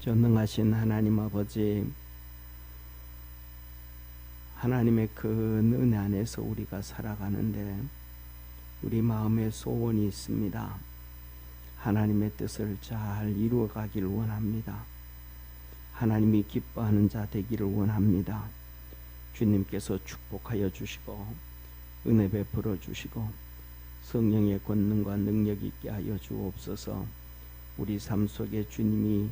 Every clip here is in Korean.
전능하신 하나님 아버지, 하나님의 큰 은혜 안에서 우리가 살아가는데 우리 마음에 소원이 있습니다. 하나님의 뜻을 잘 이루어가기를 원합니다. 하나님이 기뻐하는 자 되기를 원합니다. 주님께서 축복하여 주시고 은혜 베풀어 주시고 성령의 권능과 능력 있게 하여 주옵소서. 우리 삶 속에 주님이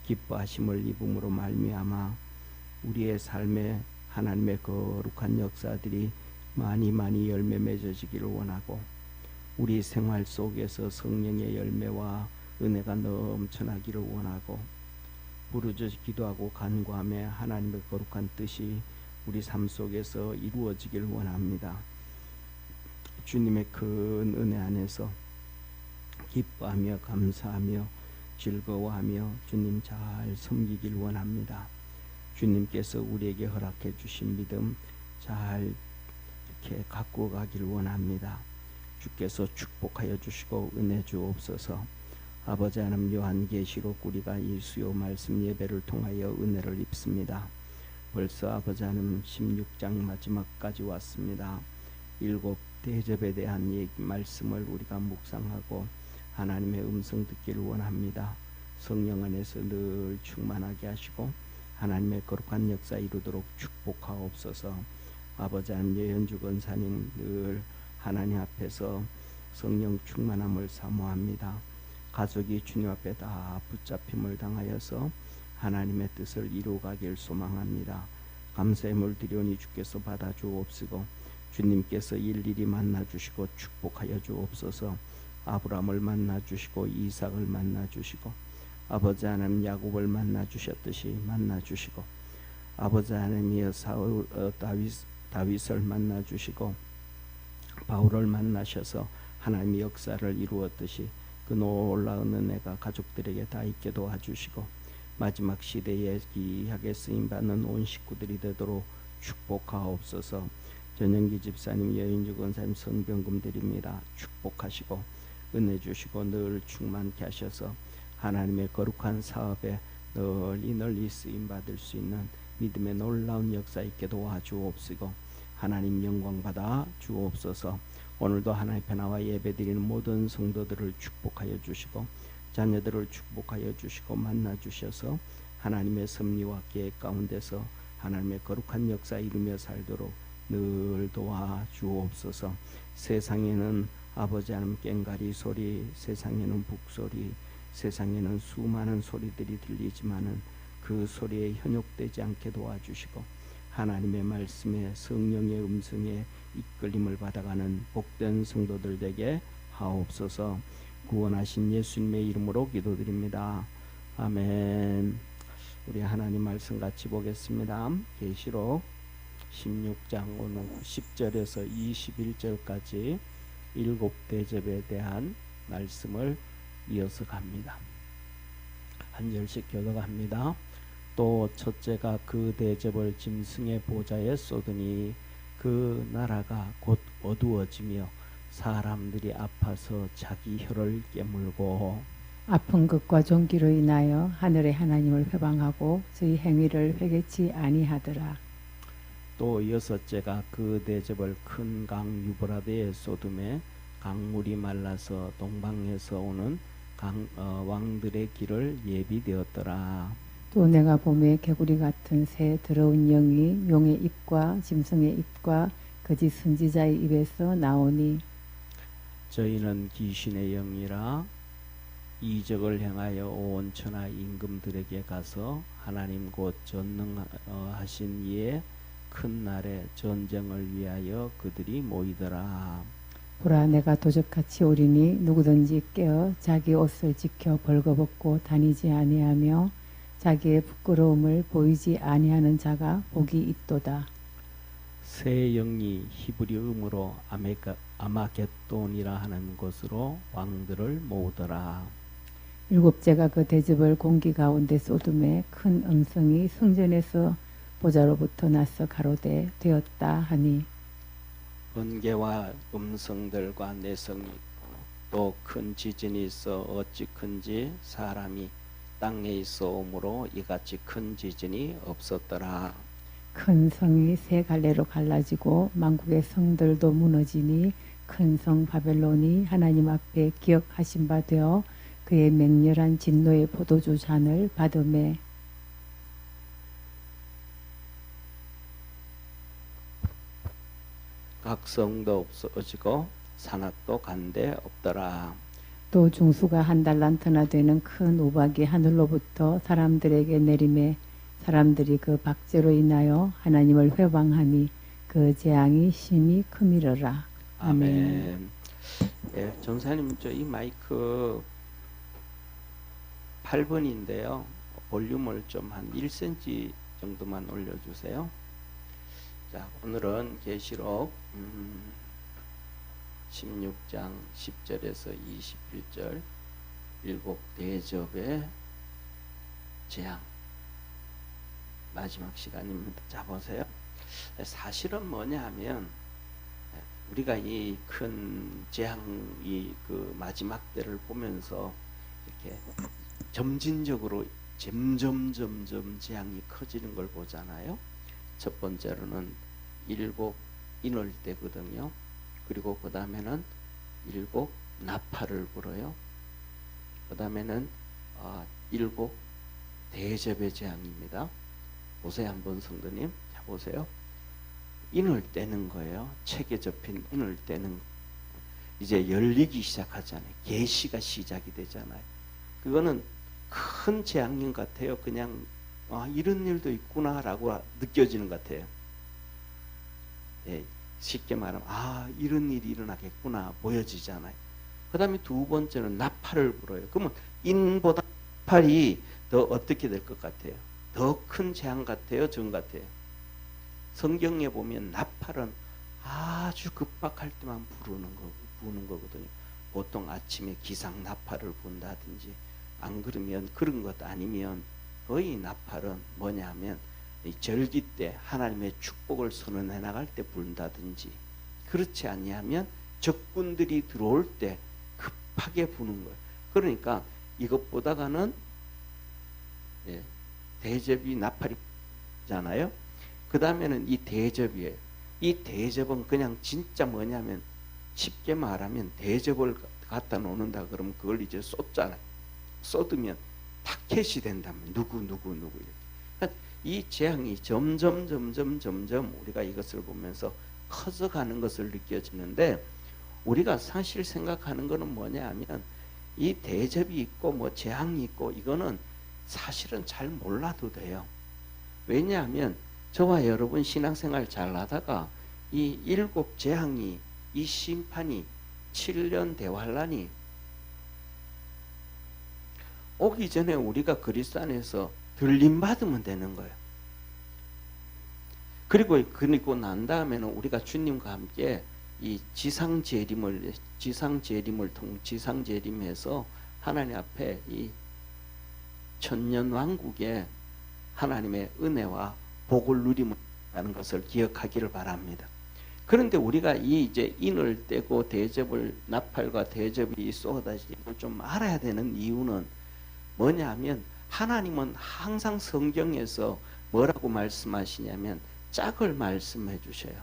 기뻐하심을 입음으로 말미암아 우리의 삶에 하나님의 거룩한 역사들이 많이 열매 맺어지기를 원하고 우리 생활 속에서 성령의 열매와 은혜가 넘쳐나기를 원하고 부르짖어 기도하고 간구하며 하나님의 거룩한 뜻이 우리 삶 속에서 이루어지기를 원합니다. 주님의 큰 은혜 안에서 기뻐하며 감사하며 즐거워하며 주님 잘 섬기길 원합니다. 주님께서 우리에게 허락해 주신 믿음 잘 이렇게 갖고 가길 원합니다. 주께서 축복하여 주시고 은혜 주옵소서. 아버지 하나님, 요한계시록 우리가 이 수요 말씀 예배를 통하여 은혜를 입습니다. 벌써 아버지 하나님 16장 마지막까지 왔습니다. 7 대접에 대한 얘기 말씀을 우리가 묵상하고 하나님의 음성 듣기를 원합니다. 성령 안에서 늘 충만하게 하시고 하나님의 거룩한 역사 이루도록 축복하옵소서. 아버지 하나님, 예현주 권사님 늘 하나님 앞에서 성령 충만함을 사모합니다. 가족이 주님 앞에 다 붙잡힘을 당하여서 하나님의 뜻을 이루어가길 소망합니다. 감사의 물 드리오니 주께서 받아 주옵시고 주님께서 일일이 만나 주시고 축복하여 주옵소서. 아브라함을 만나 주시고 이삭을 만나 주시고 아버지 하나님 야곱을 만나 주셨듯이 만나 주시고 아버지 하나님이여 다윗을 만나 주시고 바울을 만나셔서 하나님의 역사를 이루었듯이 그 놀라운 은혜가 가족들에게 다 있게 도와주시고 마지막 시대에 귀하게 쓰임받는 온 식구들이 되도록 축복하옵소서. 전영기 집사님, 여인주 권사님 성경금 드립니다. 축복하시고 은혜 주시고 늘 충만케 하셔서 하나님의 거룩한 사업에 널리 쓰임받을 수 있는 믿음의 놀라운 역사 있게 도와주옵시고 하나님 영광 받아 주옵소서. 오늘도 하나님 앞에 나와 예배드리는 모든 성도들을 축복하여 주시고 자녀들을 축복하여 주시고 만나 주셔서 하나님의 섭리와 계획 가운데서 하나님의 거룩한 역사 이루며 살도록 늘 도와 주옵소서. 세상에는 아버지 하나님 꽹가리 소리, 세상에는 북소리, 세상에는 수많은 소리들이 들리지만은 그 소리에 현혹되지 않게 도와주시고 하나님의 말씀에 성령의 음성에 이끌림을 받아가는 복된 성도들 되게 하옵소서. 구원하신 예수님의 이름으로 기도드립니다. 아멘. 우리 하나님 말씀 같이 보겠습니다. 계시록 16장 오늘 10절에서 21절까지 7 대접에 대한 말씀을 이어서 갑니다. 한 절씩 교독합니다. 또 첫째가 그 대접을 짐승의 보좌에 쏟으니 그 나라가 곧 어두워지며 사람들이 아파서 자기 혀를 깨물고 아픈 것과 종기로 인하여 하늘의 하나님을 회방하고 저희 행위를 회개치 아니하더라. 또 여섯째가 그 대접을 큰 강 유브라데에 쏟음에 강물이 말라서 동방에서 오는 왕들의 길을 예비되었더라. 또 내가 봄에 개구리 같은 새 더러운 영이 용의 입과 짐승의 입과 거짓 선지자의 입에서 나오니 저희는 귀신의 영이라 이적을 행하여 온 천하 임금들에게 가서 하나님 곧 전능하신 이의 큰 날에 전쟁을 위하여 그들이 모이더라. 보라, 내가 도적같이 오리니 누구든지 깨어 자기 옷을 지켜 벌거벗고 다니지 아니하며 자기의 부끄러움을 보이지 아니하는 자가 복이 있도다. 새 영이 히브리음으로 아마겟돈이라 하는 곳으로 왕들을 모으더라. 일곱째가 그 대접을 공기 가운데 쏟음에 큰 음성이 성전에서 보좌로부터 나서 가로되 되었다 하니 번개와 음성들과 내성이 또 큰 지진이 있어 어찌 큰지 사람이 땅에 있어오므로 이같이 큰 지진이 없었더라. 큰 성이 세 갈래로 갈라지고 만국의 성들도 무너지니 큰 성 바벨론이 하나님 앞에 기억하신 바 되어 그의 맹렬한 진노의 포도주 잔을 받음에 각 성도 없어지고 산악도 간데 없더라. 또 중수가 한 달란트나 되는 큰 우박이 하늘로부터 사람들에게 내림에 사람들이 그 박제로 인하여 하나님을 회방하니 그 재앙이 심히 크미러라. 아멘. 예, 전사님 저 이 마이크 8번인데요. 볼륨을 좀 한 1cm 정도만 올려주세요. 자, 오늘은 계시록 16장 10절에서 21절 일곱 대접의 재앙 마지막 시간입니다. 자, 보세요. 사실은 뭐냐 하면 우리가 이 큰 재앙이 그 마지막 때를 보면서 이렇게 점진적으로 점점 재앙이 커지는 걸 보잖아요. 첫 번째로는 일곱 인월 때거든요. 그리고 그 다음에는 일곱 나팔을 불어요. 그 다음에는 일곱 대접의 재앙입니다. 보세요 한번 성도님. 자 보세요. 인을 떼는 거예요. 책에 접힌 인을 떼는 이제 열리기 시작하잖아요. 계시가 시작이 되잖아요. 그거는 큰 재앙인 것 같아요. 그냥 이런 일도 있구나라고 느껴지는 것 같아요. 예, 쉽게 말하면 이런 일이 일어나겠구나 보여지잖아요. 그 다음에 두 번째는 나팔을 불어요. 그러면 인보다 나팔이 더 어떻게 될 것 같아요? 더 큰 재앙 같아요? 정 같아요? 성경에 보면 나팔은 아주 급박할 때만 부는 거거든요. 보통 아침에 기상 나팔을 분다든지 안 그러면 그런 것 아니면 거의 나팔은 뭐냐 하면 이 절기 때 하나님의 축복을 선언해 나갈 때 분다든지 그렇지 아니하면 적군들이 들어올 때 급하게 부는 거예요. 그러니까 이것보다가는 대접이 나팔이잖아요. 그 다음에는 이 대접이에요. 이 대접은 그냥 진짜 뭐냐면 쉽게 말하면 대접을 갖다 놓는다 그러면 그걸 이제 쏟잖아요. 쏟으면 타켓이 된다면 누구 이렇게. 그러니까 이 재앙이 점점 우리가 이것을 보면서 커져가는 것을 느껴지는데 우리가 사실 생각하는 것은 뭐냐 하면 이 대접이 있고 뭐 재앙이 있고 이거는 사실은 잘 몰라도 돼요. 왜냐하면 저와 여러분 신앙생활 잘 하다가 이 일곱 재앙이 이 심판이 7년 대환란이 오기 전에 우리가 그리스도 안에서 들림 받으면 되는 거예요. 그리고 난 다음에는 우리가 주님과 함께 이 지상재림해서 하나님 앞에 이 천년 왕국에 하나님의 은혜와 복을 누리는 것을 기억하기를 바랍니다. 그런데 우리가 이제 인을 떼고 대접을 나팔과 대접이 쏟아지는 걸 좀 알아야 되는 이유는 뭐냐 하면 하나님은 항상 성경에서 뭐라고 말씀하시냐면 짝을 말씀해 주셔요.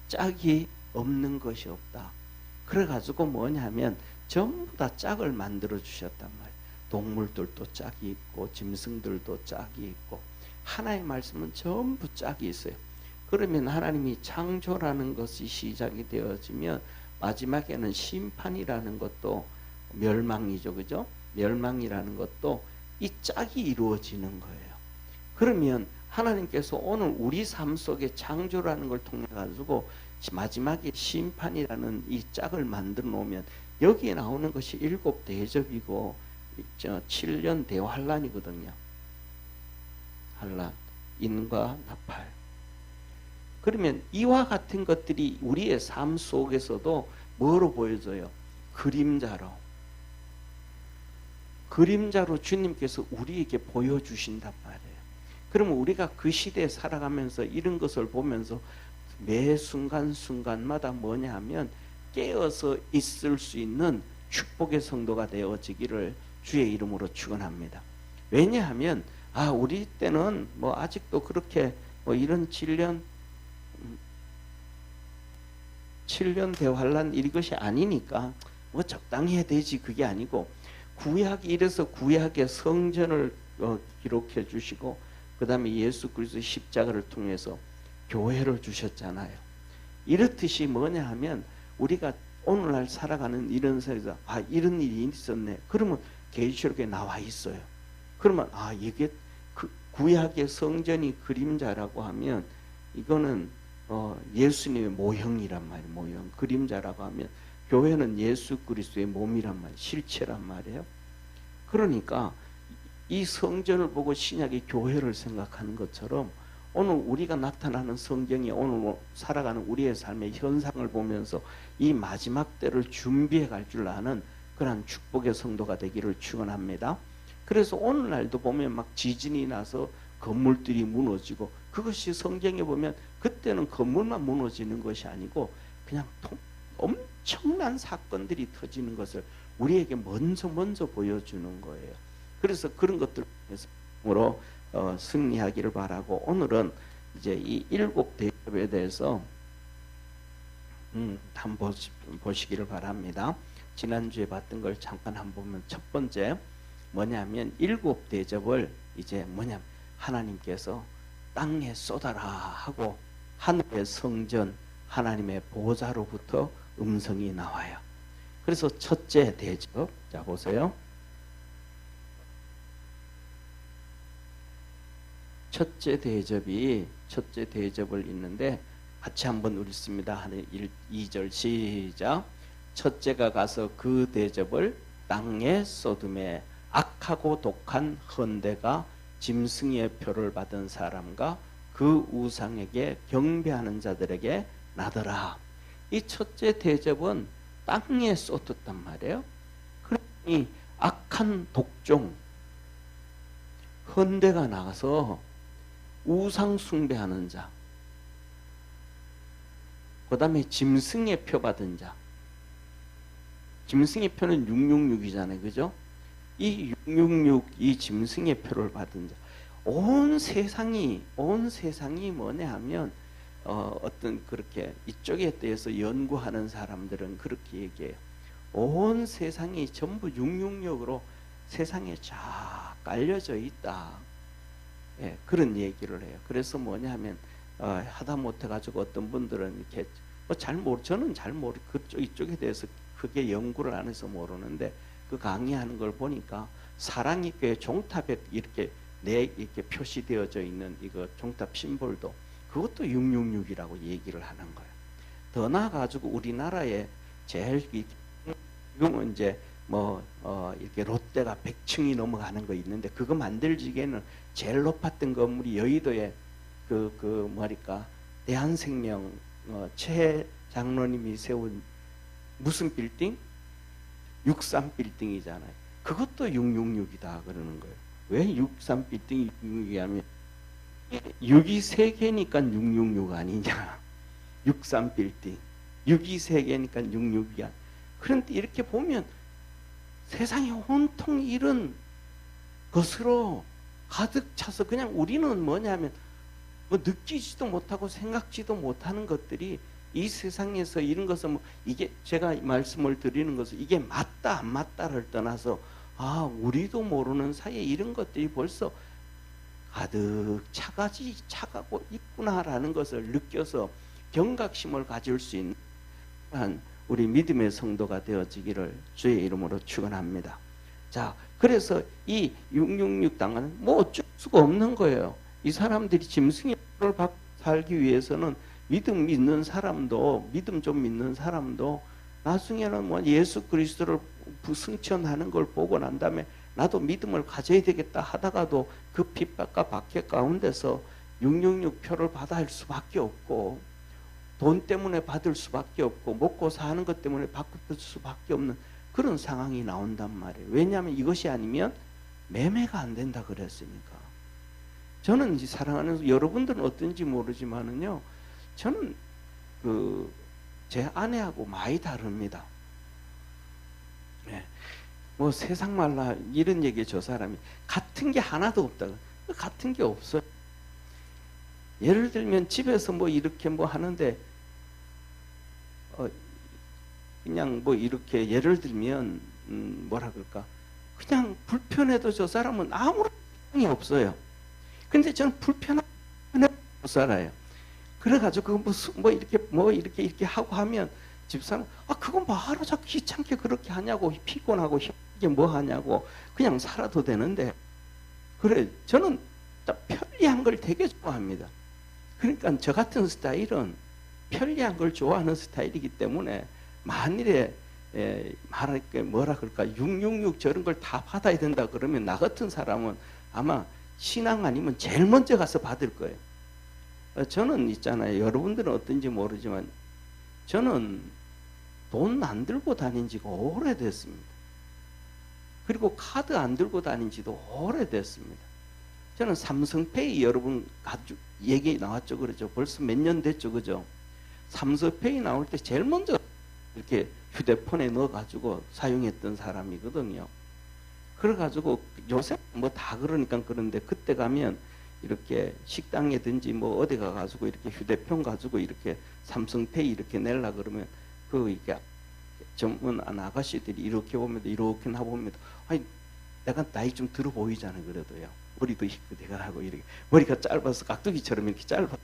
짝이 없는 것이 없다. 그래가지고 뭐냐면 전부 다 짝을 만들어 주셨단 말이에요. 동물들도 짝이 있고 짐승들도 짝이 있고 하나의 말씀은 전부 짝이 있어요. 그러면 하나님이 창조라는 것이 시작이 되어지면 마지막에는 심판이라는 것도 멸망이죠. 그죠? 멸망이라는 것도 이 짝이 이루어지는 거예요. 그러면 하나님께서 오늘 우리 삶 속에 창조라는 걸 통해 가지고 마지막에 심판이라는 이 짝을 만들어 놓으면 여기에 나오는 것이 일곱 대접이고 7년 대환란이거든요. 환란, 인과 나팔. 그러면 이와 같은 것들이 우리의 삶 속에서도 뭐로 보여져요? 그림자로 주님께서 우리에게 보여주신단 말이에요. 그러면 우리가 그 시대에 살아가면서 이런 것을 보면서 매 순간순간마다 뭐냐 하면 깨어서 있을 수 있는 축복의 성도가 되어지기를 주의 이름으로 축원합니다. 왜냐하면 우리 때는 뭐 아직도 그렇게 뭐 이런 7년 대환란 이것이 아니니까 뭐 적당히 해야 되지, 그게 아니고 구약이 이래서 구약의 성전을 기록해 주시고 그 다음에 예수 그리스도의 십자가를 통해서 교회를 주셨잖아요. 이렇듯이 뭐냐 하면 우리가 오늘날 살아가는 이런 세상에서 이런 일이 있었네. 그러면 계시록에 나와 있어요. 그러면 이게 그 구약의 성전이 그림자라고 하면 이거는 예수님의 모형이란 말이에요. 모형. 그림자라고 하면 교회는 예수 그리스도의 몸이란 말이에요. 실체란 말이에요. 그러니까 이 성전을 보고 신약의 교회를 생각하는 것처럼 오늘 우리가 나타나는 성경이 오늘 살아가는 우리의 삶의 현상을 보면서 이 마지막 때를 준비해 갈 줄 아는 그러한 축복의 성도가 되기를 축원합니다. 그래서 오늘날도 보면 막 지진이 나서 건물들이 무너지고, 그것이 성경에 보면 그때는 건물만 무너지는 것이 아니고 그냥 엄청난 사건들이 터지는 것을 우리에게 먼저 보여주는 거예요. 그래서 그런 것들로 승리하기를 바라고, 오늘은 이제 이 7 대접에 대해서 한번 보시기를 바랍니다. 지난주에 봤던 걸 잠깐 한번 보면, 첫 번째 뭐냐면 7 대접을 이제 뭐냐면 하나님께서 땅에 쏟아라 하고 하늘의 성전 하나님의 보좌로부터 음성이 나와요. 그래서 첫째 대접, 자 보세요. 첫째 대접을 읽는데 같이 한번 읽습니다. 2절 시작. 첫째가 가서 그 대접을 땅에 쏟음에 악하고 독한 헌대가 짐승의 표를 받은 사람과 그 우상에게 경배하는 자들에게 나더라. 이 첫째 대접은 땅에 쏟았단 말이에요. 그러니 악한 독종 헌대가 나가서 우상 숭배하는 자, 그 다음에 짐승의 표 받은 자. 짐승의 표는 666이잖아요, 그죠? 이 666, 이 짐승의 표를 받은 자, 온 세상이 뭐냐 하면 어떤 그렇게 이쪽에 대해서 연구하는 사람들은 그렇게 얘기해요. 온 세상이 전부 666으로 세상에 쫙 깔려져 있다. 예, 그런 얘기를 해요. 그래서 뭐냐 하면 하다못해 가지고 어떤 분들은 이렇게 저는 잘 모르, 이쪽에 대해서 크게 연구를 안 해서 모르는데, 그 강의하는 걸 보니까 사랑의 교회 종탑에 이렇게 이렇게 표시되어져 있는 이거 종탑 심볼도 그것도 666이라고 얘기를 하는 거예요. 더 나아가지고 우리나라에 제일 지금은 이제 이렇게 롯데가 100층이 넘어가는 거 있는데, 그거 만들기에는 제일 높았던 건물이 여의도에 뭐랄까 대한생명 최 장로님이 세운 무슨 빌딩? 63 빌딩이잖아요. 그것도 666이다 그러는 거예요. 왜 63 빌딩이 666이 하면 6이 3개니까 666 아니냐. 63 빌딩 6이 3개니까 666이야. 그런데 이렇게 보면 세상에 온통 이런 것으로 가득 차서 그냥 우리는 뭐냐면 느끼지도 못하고 생각지도 못하는 것들이 이 세상에서 이런 것은 이게 제가 말씀을 드리는 것은 이게 맞다 안 맞다를 떠나서 우리도 모르는 사이에 이런 것들이 벌써 가득 차가고 있구나라는 것을 느껴서 경각심을 가질 수 있는 우리 믿음의 성도가 되어지기를 주의 이름으로 축원합니다. 자, 그래서 이 666 당하는 어쩔 수가 없는 거예요. 이 사람들이 짐승의 표를 받고 살기 위해서는 믿음 좀 믿는 사람도 나중에는 예수 그리스도를 승천하는 걸 보고 난 다음에 나도 믿음을 가져야 되겠다 하다가도 그 핍박과 박해 가운데서 666 표를 받아야 할 수밖에 없고, 돈 때문에 받을 수밖에 없고, 먹고 사는 것 때문에 받을 수밖에 없는 그런 상황이 나온단 말이에요. 왜냐하면 이것이 아니면 매매가 안 된다 그랬으니까. 저는 이제 사랑하는 여러분들은 어떤지 모르지만은요, 저는 제 아내하고 많이 다릅니다. 네. 뭐 세상 말라 이런 얘기에 저 사람이 같은 게 하나도 없다. 같은 게 없어요. 예를 들면 집에서 뭐 이렇게 뭐 하는데 그냥 뭐 이렇게 예를 들면 뭐라 그럴까, 그냥 불편해도 저 사람은 아무런 상관이 없어요. 근데 저는 불편하게 못 살아요. 그래가지고 이렇게 하고 하면 집사람 그건 뭐하러 자꾸 귀찮게 그렇게 하냐고, 피곤하고 힘들게 뭐 하냐고, 그냥 살아도 되는데. 그래, 저는 편리한 걸 되게 좋아합니다. 그러니까 저 같은 스타일은 편리한 걸 좋아하는 스타일이기 때문에 만일에 말할게 뭐라 그럴까 666 저런 걸 다 받아야 된다 그러면 나 같은 사람은 아마 신앙 아니면 제일 먼저 가서 받을 거예요. 저는 있잖아요. 여러분들은 어떤지 모르지만 저는 돈 안 들고 다닌 지가 오래됐습니다. 그리고 카드 안 들고 다닌 지도 오래됐습니다. 저는 삼성페이 여러분 얘기 나왔죠. 그렇죠. 벌써 몇 년 됐죠. 그죠. 삼성페이 나올 때 제일 먼저 이렇게 휴대폰에 넣어가지고 사용했던 사람이거든요. 그래가지고 요새 뭐 다 그러니까 그런데 그때 가면 이렇게 식당이든지 뭐 어디 가가지고 이렇게 휴대폰 가지고 이렇게 삼성페이 이렇게 내려 그러면 이게 전문 아가씨들이 이렇게 보면 이렇게 나보면 아니 내가 나이 좀 들어 보이잖아. 그래도요. 머리도 희끗해가고 이렇게 머리가 짧아서 깍두기처럼 이렇게 짧아.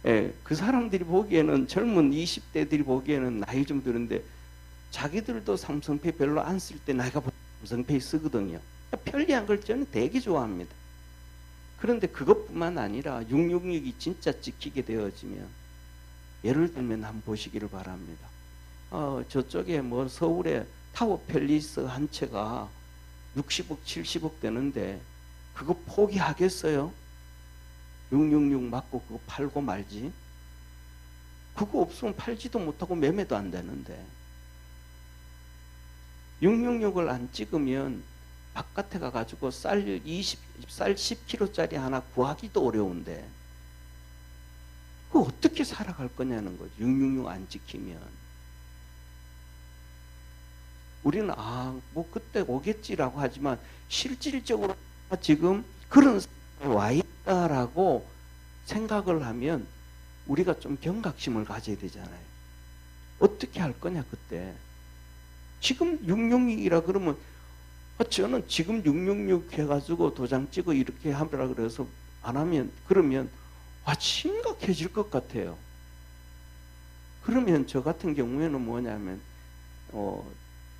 예, 그 사람들이 보기에는 젊은 20대들이 보기에는 나이 좀 드는데 자기들도 삼성페이 별로 안 쓸 때 나이가 삼성페이 쓰거든요. 편리한 걸 저는 되게 좋아합니다. 그런데 그것뿐만 아니라 666이 진짜 찍히게 되어지면 예를 들면 한번 보시기를 바랍니다. 저쪽에 뭐 서울에 타워 팰리스 한 채가 60억 70억 되는데 그거 포기하겠어요? 666 맞고 그거 팔고 말지. 그거 없으면 팔지도 못하고 매매도 안 되는데 666을 안 찍으면 바깥에 가가지고 쌀 10kg짜리 하나 구하기도 어려운데 그거 어떻게 살아갈 거냐는 거죠. 666 안 지키면. 우리는 뭐 그때 오겠지라고 하지만 실질적으로 지금 그런 상황에 와 있다라고 생각을 하면 우리가 좀 경각심을 가져야 되잖아요. 어떻게 할 거냐 그때. 지금 666이라 그러면 저는 지금 666 해가지고 도장 찍어 이렇게 하라 그래서 안 하면 그러면 심각해질 것 같아요. 그러면 저 같은 경우에는 뭐냐면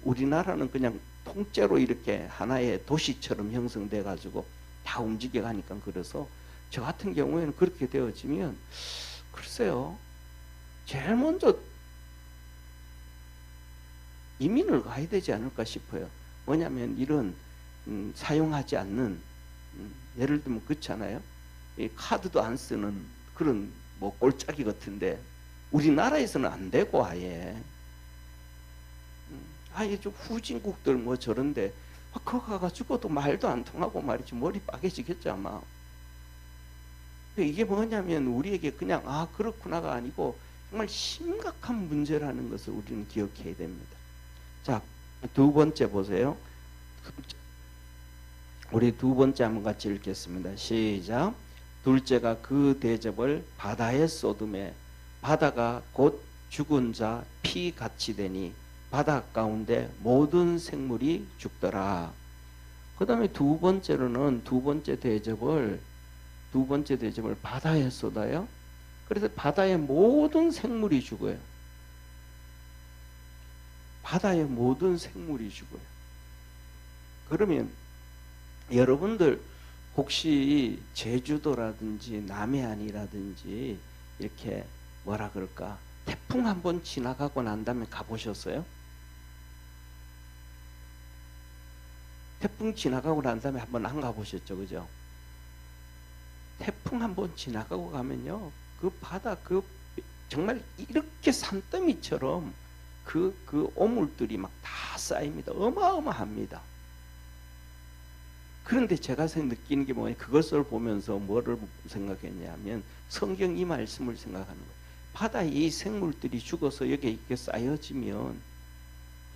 우리나라는 그냥 통째로 이렇게 하나의 도시처럼 형성돼 가지고 다 움직여 가니까 그래서 저 같은 경우에는 그렇게 되어지면 글쎄요 제일 먼저 이민을 가야 되지 않을까 싶어요. 뭐냐면 이런 사용하지 않는 예를 들면 그렇잖아요. 카드도 안 쓰는 그런 뭐 꼴짜기 같은데 우리나라에서는 안 되고 아예 좀 후진국들 뭐 저런데 그거 가가지고도 말도 안 통하고 말이지 머리 빠개지겠죠 아마. 이게 뭐냐면 우리에게 그냥 그렇구나가 아니고 정말 심각한 문제라는 것을 우리는 기억해야 됩니다. 자, 두 번째 보세요. 우리 두 번째 한번 같이 읽겠습니다. 시작. 둘째가 그 대접을 바다에 쏟음에 바다가 곧 죽은 자 피 같이 되니 바다 가운데 모든 생물이 죽더라. 그 다음에 두 번째 대접을 바다에 쏟아요. 그래서 바다의 모든 생물이 죽어요. 바다의 모든 생물이 죽어요. 그러면 여러분들 혹시 제주도라든지 남해안이라든지 이렇게 뭐라 그럴까 태풍 한번 지나가고 난 다음에 가보셨어요? 태풍 지나가고 난 다음에 한번 안 가보셨죠, 그죠? 태풍 한번 지나가고 가면요, 그 바다 정말 이렇게 산더미처럼 그 오물들이 막 다 쌓입니다. 어마어마합니다. 그런데 제가 느끼는 게 뭐예요? 그것을 보면서 뭐를 생각했냐면 성경 이 말씀을 생각하는 거예요. 바다에 이 생물들이 죽어서 여기에 이렇게 쌓여지면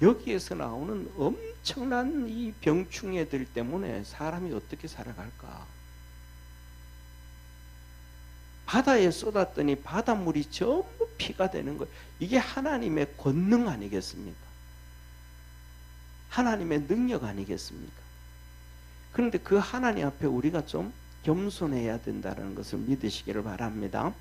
여기에서 나오는 엄청난 이 병충해들 때문에 사람이 어떻게 살아갈까? 바다에 쏟았더니 바닷물이 전부 피가 되는 거예요. 이게 하나님의 권능 아니겠습니까? 하나님의 능력 아니겠습니까? 그런데 그 하나님 앞에 우리가 좀 겸손해야 된다는 것을 믿으시기를 바랍니다.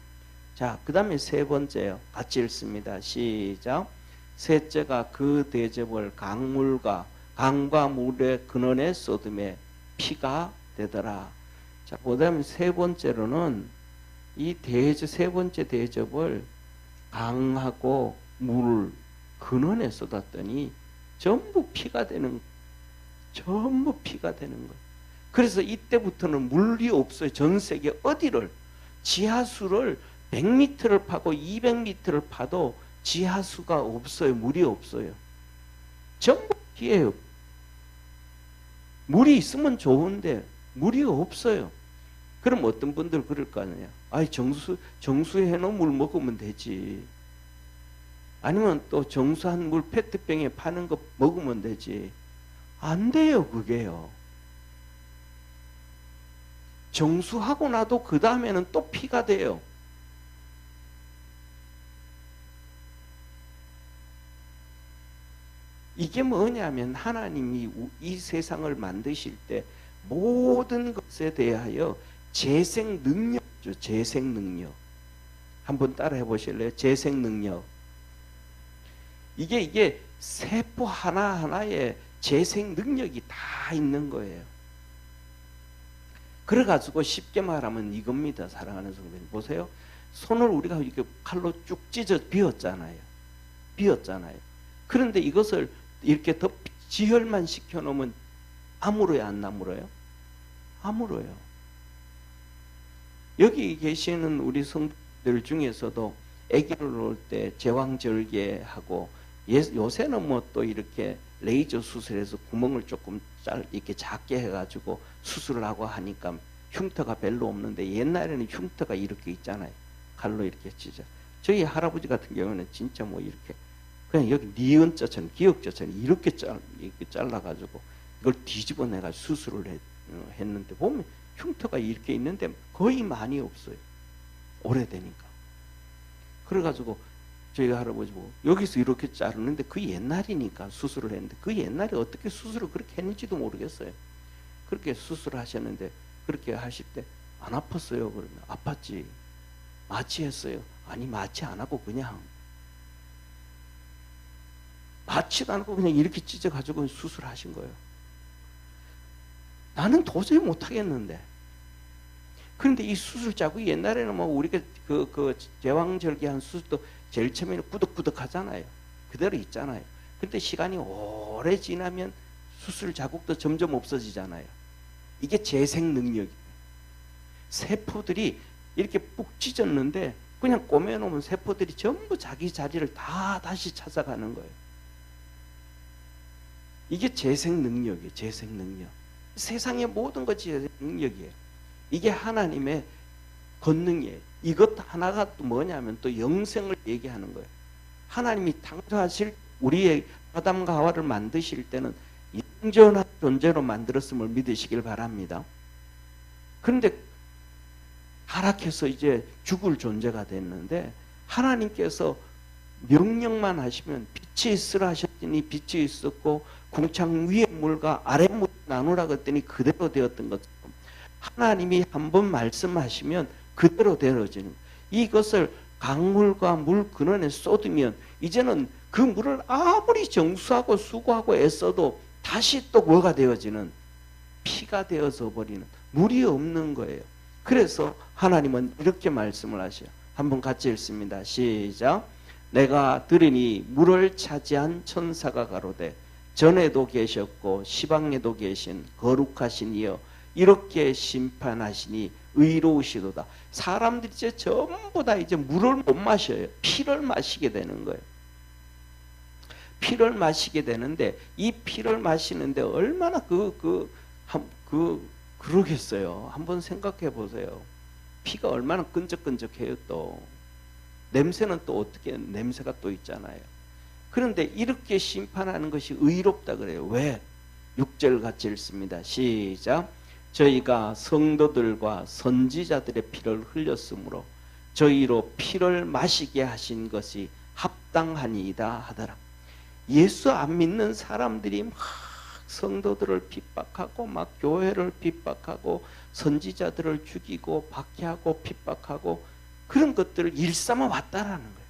자, 그 다음에 세 번째요. 같이 읽습니다. 시작. 셋째가 그 대접을 강과 물의 근원에 쏟음에 피가 되더라. 자, 그 다음에 세 번째로는 세 번째 대접을 강하고 물 근원에 쏟았더니 전부 피가 되는 거예요. 그래서 이때부터는 물이 없어요. 전 세계 어디를 지하수를 100m를 파고 200m를 파도 지하수가 없어요. 물이 없어요. 전부 피예요. 물이 있으면 좋은데 물이 없어요. 그럼 어떤 분들 그럴 거 아니야. 아이, 정수해 놓은 물 먹으면 되지. 아니면 또 정수한 물 페트병에 파는 거 먹으면 되지. 안 돼요, 그게요. 정수하고 나도 그 다음에는 또 피가 돼요. 이게 뭐냐면 하나님이 이 세상을 만드실 때 모든 것에 대하여 재생 능력이죠. 재생 능력. 한번 따라해 보실래요? 재생 능력. 이게 세포 하나하나에 재생 능력이 다 있는 거예요. 그래가지고 쉽게 말하면 이겁니다. 사랑하는 성도님. 보세요. 손을 우리가 이렇게 칼로 쭉 찢어 비었잖아요. 그런데 이것을 이렇게 더 지혈만 시켜놓으면 아물어요, 안 아물어요? 아물어요. 여기 계시는 우리 성도들 중에서도 아기를 놓을 때 제왕절개하고 요새는 뭐 또 이렇게 레이저 수술해서 구멍을 조금 이렇게 작게 해가지고 수술을 하고 하니까 흉터가 별로 없는데 옛날에는 흉터가 이렇게 있잖아요. 칼로 이렇게 찢어. 저희 할아버지 같은 경우는 진짜 뭐 이렇게 그냥 여기 니은자처럼 기역자처럼 이렇게 잘라가지고 이걸 뒤집어 내가지고 수술을 했는데 보면 흉터가 이렇게 있는데 거의 많이 없어요. 오래되니까. 그래가지고 저희 할아버지 보고 여기서 이렇게 자르는데 그 옛날이니까 수술을 했는데 그 옛날에 어떻게 수술을 그렇게 했는지도 모르겠어요. 그렇게 수술하셨는데 그렇게 하실 때 안 아팠어요? 그러면 아팠지. 마취했어요? 아니, 마취 안 하고 그냥 마취도 안 하고 그냥 이렇게 찢어가지고 수술하신 거예요. 나는 도저히 못하겠는데. 그런데 이 수술 자국이 옛날에는 뭐 우리가 그 제왕절개한 수술도 제일 처음에는 꾸덕꾸덕 하잖아요. 그대로 있잖아요. 근데 시간이 오래 지나면 수술 자국도 점점 없어지잖아요. 이게 재생 능력이에요. 세포들이 이렇게 푹 찢었는데 그냥 꼬매놓으면 세포들이 전부 자기 자리를 다 다시 찾아가는 거예요. 이게 재생 능력이에요. 재생 능력. 세상의 모든 것이 재생 능력이에요. 이게 하나님의 권능이에요. 이것 하나가 또 뭐냐면 또 영생을 얘기하는 거예요. 하나님이 창조하실 우리의 아담과 하와를 만드실 때는 영존한 존재로 만들었음을 믿으시길 바랍니다. 그런데 타락해서 이제 죽을 존재가 됐는데 하나님께서 명령만 하시면 빛이 있으라 하셨더니 빛이 있었고 궁창 위의 물과 아래 물이 나누라 그랬더니 그대로 되었던 것처럼 하나님이 한번 말씀하시면 그대로 되어지는 거예요. 이것을 강물과 물 근원에 쏟으면 이제는 그 물을 아무리 정수하고 수고하고 애써도 다시 또 뭐가 되어지는 피가 되어져 버리는 물이 없는 거예요. 그래서 하나님은 이렇게 말씀을 하셔요. 한번 같이 읽습니다. 시작. 내가 들으니 물을 차지한 천사가 가로되 전에도 계셨고 시방에도 계신 거룩하신 이여 이렇게 심판하시니 의로우시도다. 사람들이 이제 전부 다 이제 물을 못 마셔요. 피를 마시게 되는 거예요. 피를 마시게 되는데 이 피를 마시는데 얼마나 그러겠어요. 한번 생각해 보세요. 피가 얼마나 끈적끈적해요. 또 냄새는 또 어떻게 냄새가 또 있잖아요. 그런데 이렇게 심판하는 것이 의롭다 그래요. 왜? 6절 같이 읽습니다. 시작. 저희가 성도들과 선지자들의 피를 흘렸으므로 저희로 피를 마시게 하신 것이 합당하니이다 하더라. 예수 안 믿는 사람들이 막 성도들을 핍박하고 막 교회를 핍박하고 선지자들을 죽이고 박해하고 핍박하고 그런 것들을 일삼아 왔다라는 거예요.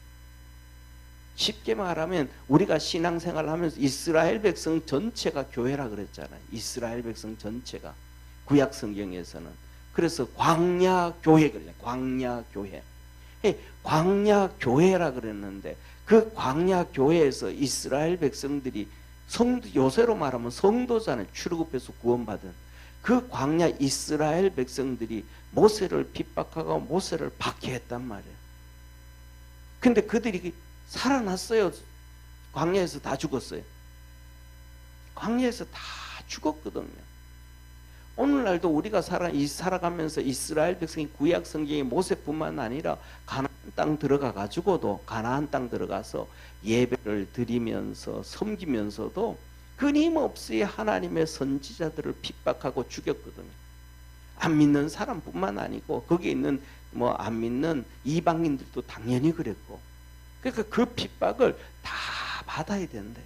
쉽게 말하면 우리가 신앙생활을 하면서 이스라엘 백성 전체가 교회라 그랬잖아요. 이스라엘 백성 전체가 구약 성경에서는. 그래서 광야 교회 그래요. 광야 교회. 광야 교회라 그랬는데 그 광야 교회에서 이스라엘 백성들이 요새로 말하면 성도잖아요. 출애굽해서 구원받은 그 광야 이스라엘 백성들이 모세를 핍박하고 모세를 박해했단 말이에요. 근데 그들이 살아났어요. 광야에서 다 죽었어요. 광야에서 다 죽었거든요. 오늘날도 우리가 살아가면서 이스라엘 백성이 구약 성경의 모세뿐만 아니라 가나안 땅 들어가 가지고도 가나안 땅 들어가서 예배를 드리면서 섬기면서도 끊임없이 하나님의 선지자들을 핍박하고 죽였거든요. 안 믿는 사람뿐만 아니고 거기에 있는 뭐 안 믿는 이방인들도 당연히 그랬고, 그러니까 그 핍박을 다 받아야 된대.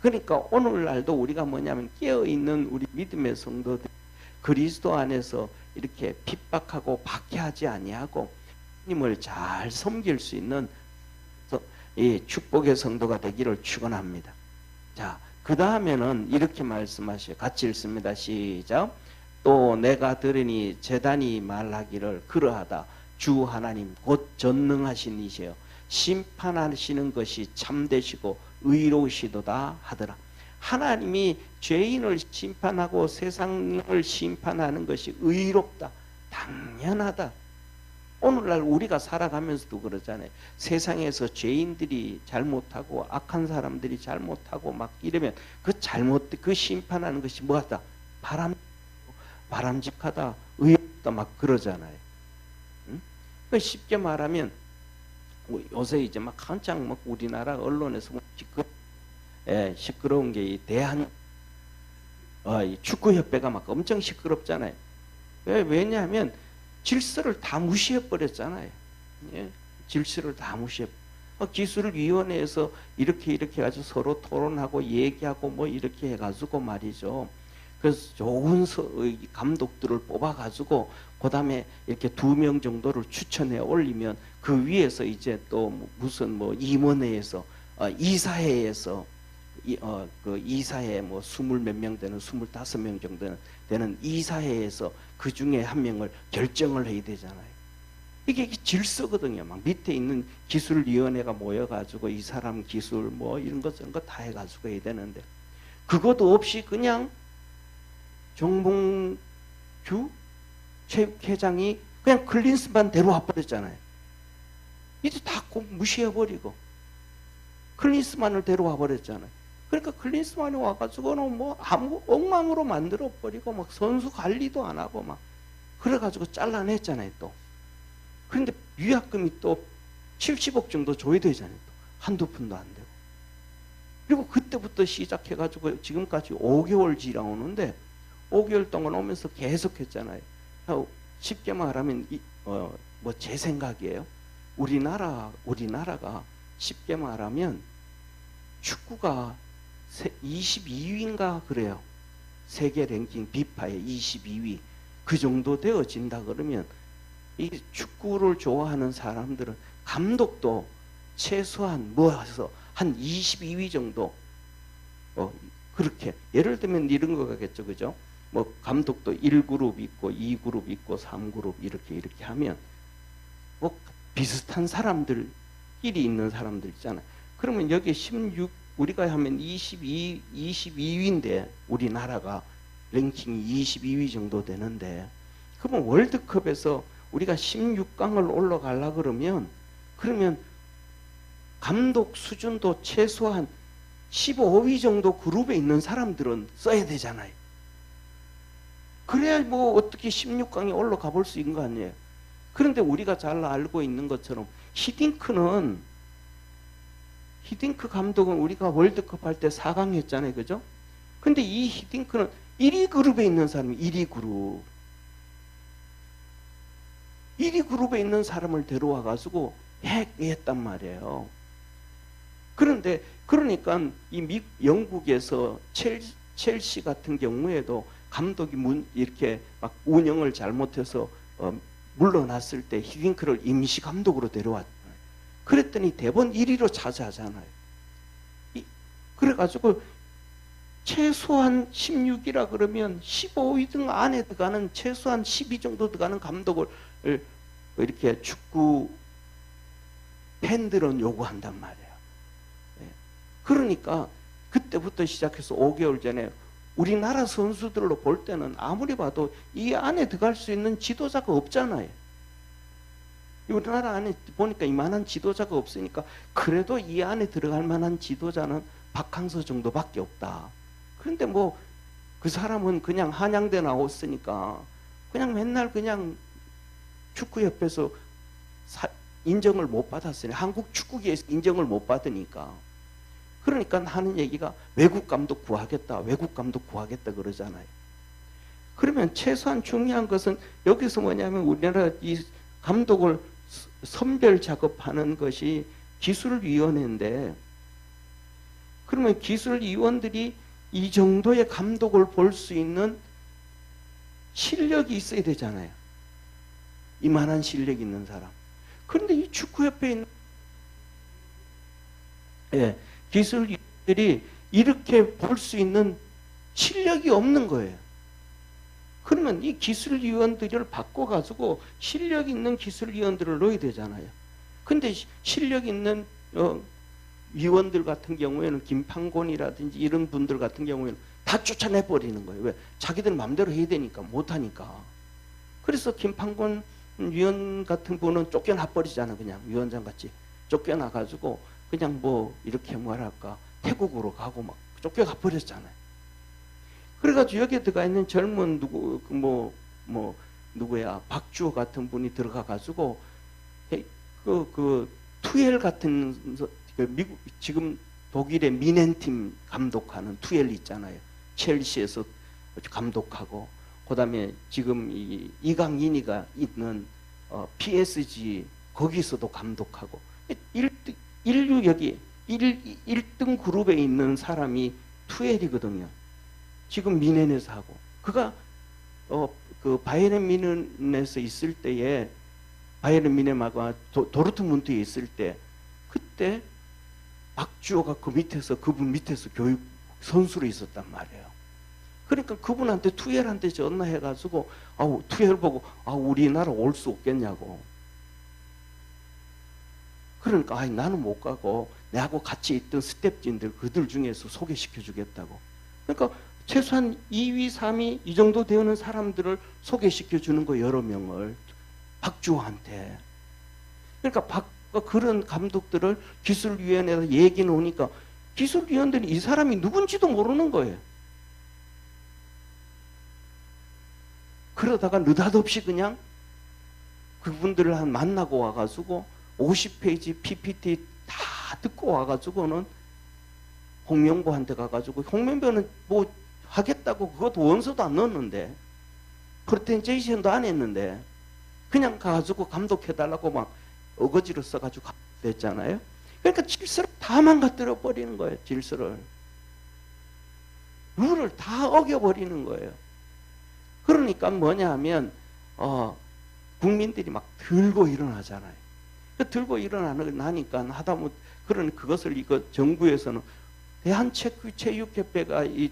그러니까 오늘날도 우리가 뭐냐면 깨어있는 우리 믿음의 성도들 그리스도 안에서 이렇게 핍박하고 박해하지 아니하고 하나님을 잘 섬길 수 있는 이 축복의 성도가 되기를 축원합니다. 자, 그 다음에는 이렇게 말씀하셔요. 같이 읽습니다. 시작. 또 내가 들으니 제단이 말하기를 그러하다. 주 하나님 곧 전능하신 이시여 심판하시는 것이 참되시고 의로우시도다 하더라. 하나님이 죄인을 심판하고 세상을 심판하는 것이 의롭다. 당연하다. 오늘날 우리가 살아가면서도 그러잖아요. 세상에서 죄인들이 잘못하고 악한 사람들이 잘못하고 막 이러면 그 심판하는 것이 뭐하다? 바람직하다, 의롭다 막 그러잖아요. 응? 쉽게 말하면 요새 이제 막 한창 막 우리나라 언론에서 시끄러운 게 이 대한 축구협회가 막 엄청 시끄럽잖아요. 왜냐하면 질서를 다 무시해 버렸잖아요. 예? 질서를 다 무시해. 기술위원회에서 이렇게 해가지고 서로 토론하고 얘기하고 뭐 이렇게 해가지고 말이죠. 그래서 좋은 감독들을 뽑아가지고 그 다음에 이렇게 2명 정도를 추천해 올리면 그 위에서 이제 또 무슨 뭐 임원회에서 이사회에서 그 이사회 뭐 20몇 명 되는 25명 정도 되는 이사회에서 그 중에 한 명을 결정을 해야 되잖아요. 이게 질서거든요. 막 밑에 있는 기술위원회가 모여가지고 이 사람 기술 뭐 이런 것 저런 거 다 해가지고 해야 되는데 그것도 없이 그냥 정봉주 체육회장이 그냥 클린스만 데려와 버렸잖아요. 이제 다 무시해버리고 클린스만을 데려와 버렸잖아요. 그러니까 클린스만이 와가지고는 뭐 아무 엉망으로 만들어 버리고 막 선수 관리도 안 하고 막 그래가지고 잘라냈잖아요 또. 그런데 위약금이 또 70억 정도 줘야 되잖아요. 또. 한두 푼도 안 되고. 그리고 그때부터 시작해가지고 지금까지 5개월 지나오는데 5개월 동안 오면서 계속 했잖아요. 쉽게 말하면 뭐 제 생각이에요. 우리나라가 쉽게 말하면 축구가 22위인가 그래요. 세계 랭킹 비파의 22위 그 정도 되어진다 그러면 이 축구를 좋아하는 사람들은 감독도 최소한 모아서 한 22위 정도 그렇게 예를 들면 이런 거겠죠, 그죠? 뭐 감독도 1그룹 있고 2그룹 있고 3그룹 이렇게 하면 뭐 비슷한 사람들끼리 있는 사람들 있잖아요. 그러면 여기 16 우리가 하면 22위인데 우리나라가 랭킹이 22위 정도 되는데 그러면 월드컵에서 우리가 16강을 올라가려 그러면 감독 수준도 최소한 15위 정도 그룹에 있는 사람들은 써야 되잖아요. 그래야 뭐 어떻게 16강에 올라가 볼 수 있는 거 아니에요. 그런데 우리가 잘 알고 있는 것처럼 히딩크는 히딩크 감독은 우리가 월드컵 할 때 4강 했잖아요. 그죠? 근데 이 히딩크는 1위 그룹에 있는 사람이 1위 그룹. 1위 그룹에 있는 사람을 데려와 가지고 했단 말이에요. 그런데 그러니까 이 영국에서 첼시 같은 경우에도 감독이 이렇게 막 운영을 잘못해서 물러났을 때 히딩크를 임시 감독으로 데려왔잖아요. 그랬더니 대번 1위로 차지하잖아요. 그래가지고 최소한 16이라 그러면 15위 등 안에 들어가는 최소한 10위 정도 들어가는 감독을 이렇게 축구 팬들은 요구한단 말이에요. 그러니까 그때부터 시작해서 5개월 전에 우리나라 선수들로 볼 때는 아무리 봐도 이 안에 들어갈 수 있는 지도자가 없잖아요. 우리나라 안에 보니까 이만한 지도자가 없으니까 그래도 이 안에 들어갈 만한 지도자는 박항서 정도밖에 없다. 그런데 뭐 그 사람은 그냥 한양대 나왔으니까 그냥 맨날 그냥 축구협회에서 인정을 못 받았으니 한국 축구계에서 인정을 못 받으니까 그러니까 하는 얘기가 외국 감독 구하겠다, 외국 감독 구하겠다 그러잖아요. 그러면 최소한 중요한 것은 여기서 뭐냐면 우리나라 이 감독을 선별 작업하는 것이 기술위원회인데 그러면 기술위원들이 이 정도의 감독을 볼 수 있는 실력이 있어야 되잖아요. 이만한 실력 있는 사람. 그런데 이 축구협회에 있는 기술위원들이 이렇게 볼 수 있는 실력이 없는 거예요. 그러면 이 기술위원들을 바꿔가지고 실력 있는 기술위원들을 넣어야 되잖아요. 근데 실력 있는 위원들 같은 경우에는 김판곤이라든지 이런 분들 같은 경우에는 다 쫓아내버리는 거예요. 왜? 자기들 마음대로 해야 되니까, 못하니까. 그래서 김판곤 위원 같은 분은 쫓겨나버리잖아. 그냥 위원장같이 쫓겨나가지고 그냥 뭐 이렇게 뭐랄까 태국으로 가고 막 쫓겨가 버렸잖아요. 그래가지고 여기에 들어가 있는 젊은 누구야 박주호 같은 분이 들어가가지고 투엘 같은 미국 지금 독일의 미넨팀 감독하는 투엘 있잖아요. 첼시에서 감독하고 그다음에 지금 이강인이가 있는 PSG 거기서도 감독하고 인류 여기 1등 그룹에 있는 사람이 투엘이거든요. 지금 미넨에서 하고 그가 그 바이에른 뮌헨에서 있을 때에 바이에른 뮌헨하고 도르트문트에 있을 때 그때 박주호가 그분 밑에서 교육 선수로 있었단 말이에요. 그러니까 그분한테 투엘한테 전화해가지고 투엘 보고 우리나라 올 수 없겠냐고. 그러니까 나는 못 가고 내하고 같이 있던 스텝진들 그들 중에서 소개시켜 주겠다고. 그러니까 최소한 2위, 3위 이 정도 되는 사람들을 소개시켜 주는 거 여러 명을 박주호한테. 그러니까 그런 감독들을 기술위원회에서 얘기 나오니까 기술위원들이 이 사람이 누군지도 모르는 거예요. 그러다가 느닷없이 그냥 그분들을 만나고 와가지고 50페이지 PPT 다 듣고 와가지고는 홍명보한테 가가지고 홍명보는 뭐 하겠다고 그것도 원서도 안 넣었는데 프레젠테이션도 안 했는데 그냥 가가지고 감독해달라고 막 어거지로 써가지고 됐잖아요. 그러니까 질서를 다 망가뜨려 버리는 거예요. 질서를. 룰을 다 어겨버리는 거예요. 그러니까 뭐냐 하면 국민들이 막 들고 일어나잖아요. 들고 일어나니까 하다못해 그런 그것을 정부에서는 대한체육협회가 이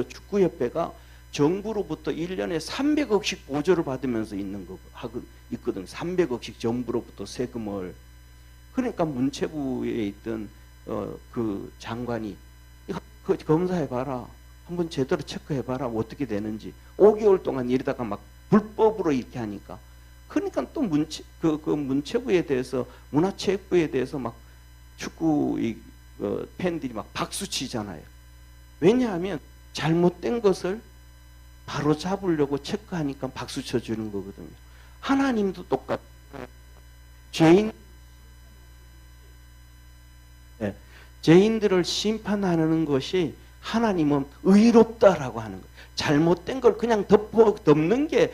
축구협회가 정부로부터 1년에 300억씩 보조를 받으면서 있거든. 300억씩 정부로부터 세금을. 그러니까 문체부에 있던 그 장관이 이거 검사해봐라. 한번 제대로 체크해봐라. 어떻게 되는지. 5개월 동안 이러다가 막 불법으로 이렇게 하니까. 그러니까 또 문체부에 대해서 문화체육부에 대해서 막 축구 팬들이 막 박수 치잖아요. 왜냐하면 잘못된 것을 바로 잡으려고 체크하니까 박수 쳐주는 거거든요. 하나님도 똑같고 죄인 예. 죄인들을 심판하는 것이 하나님은 의롭다라고 하는 거예요. 잘못된 걸 그냥 덮는 게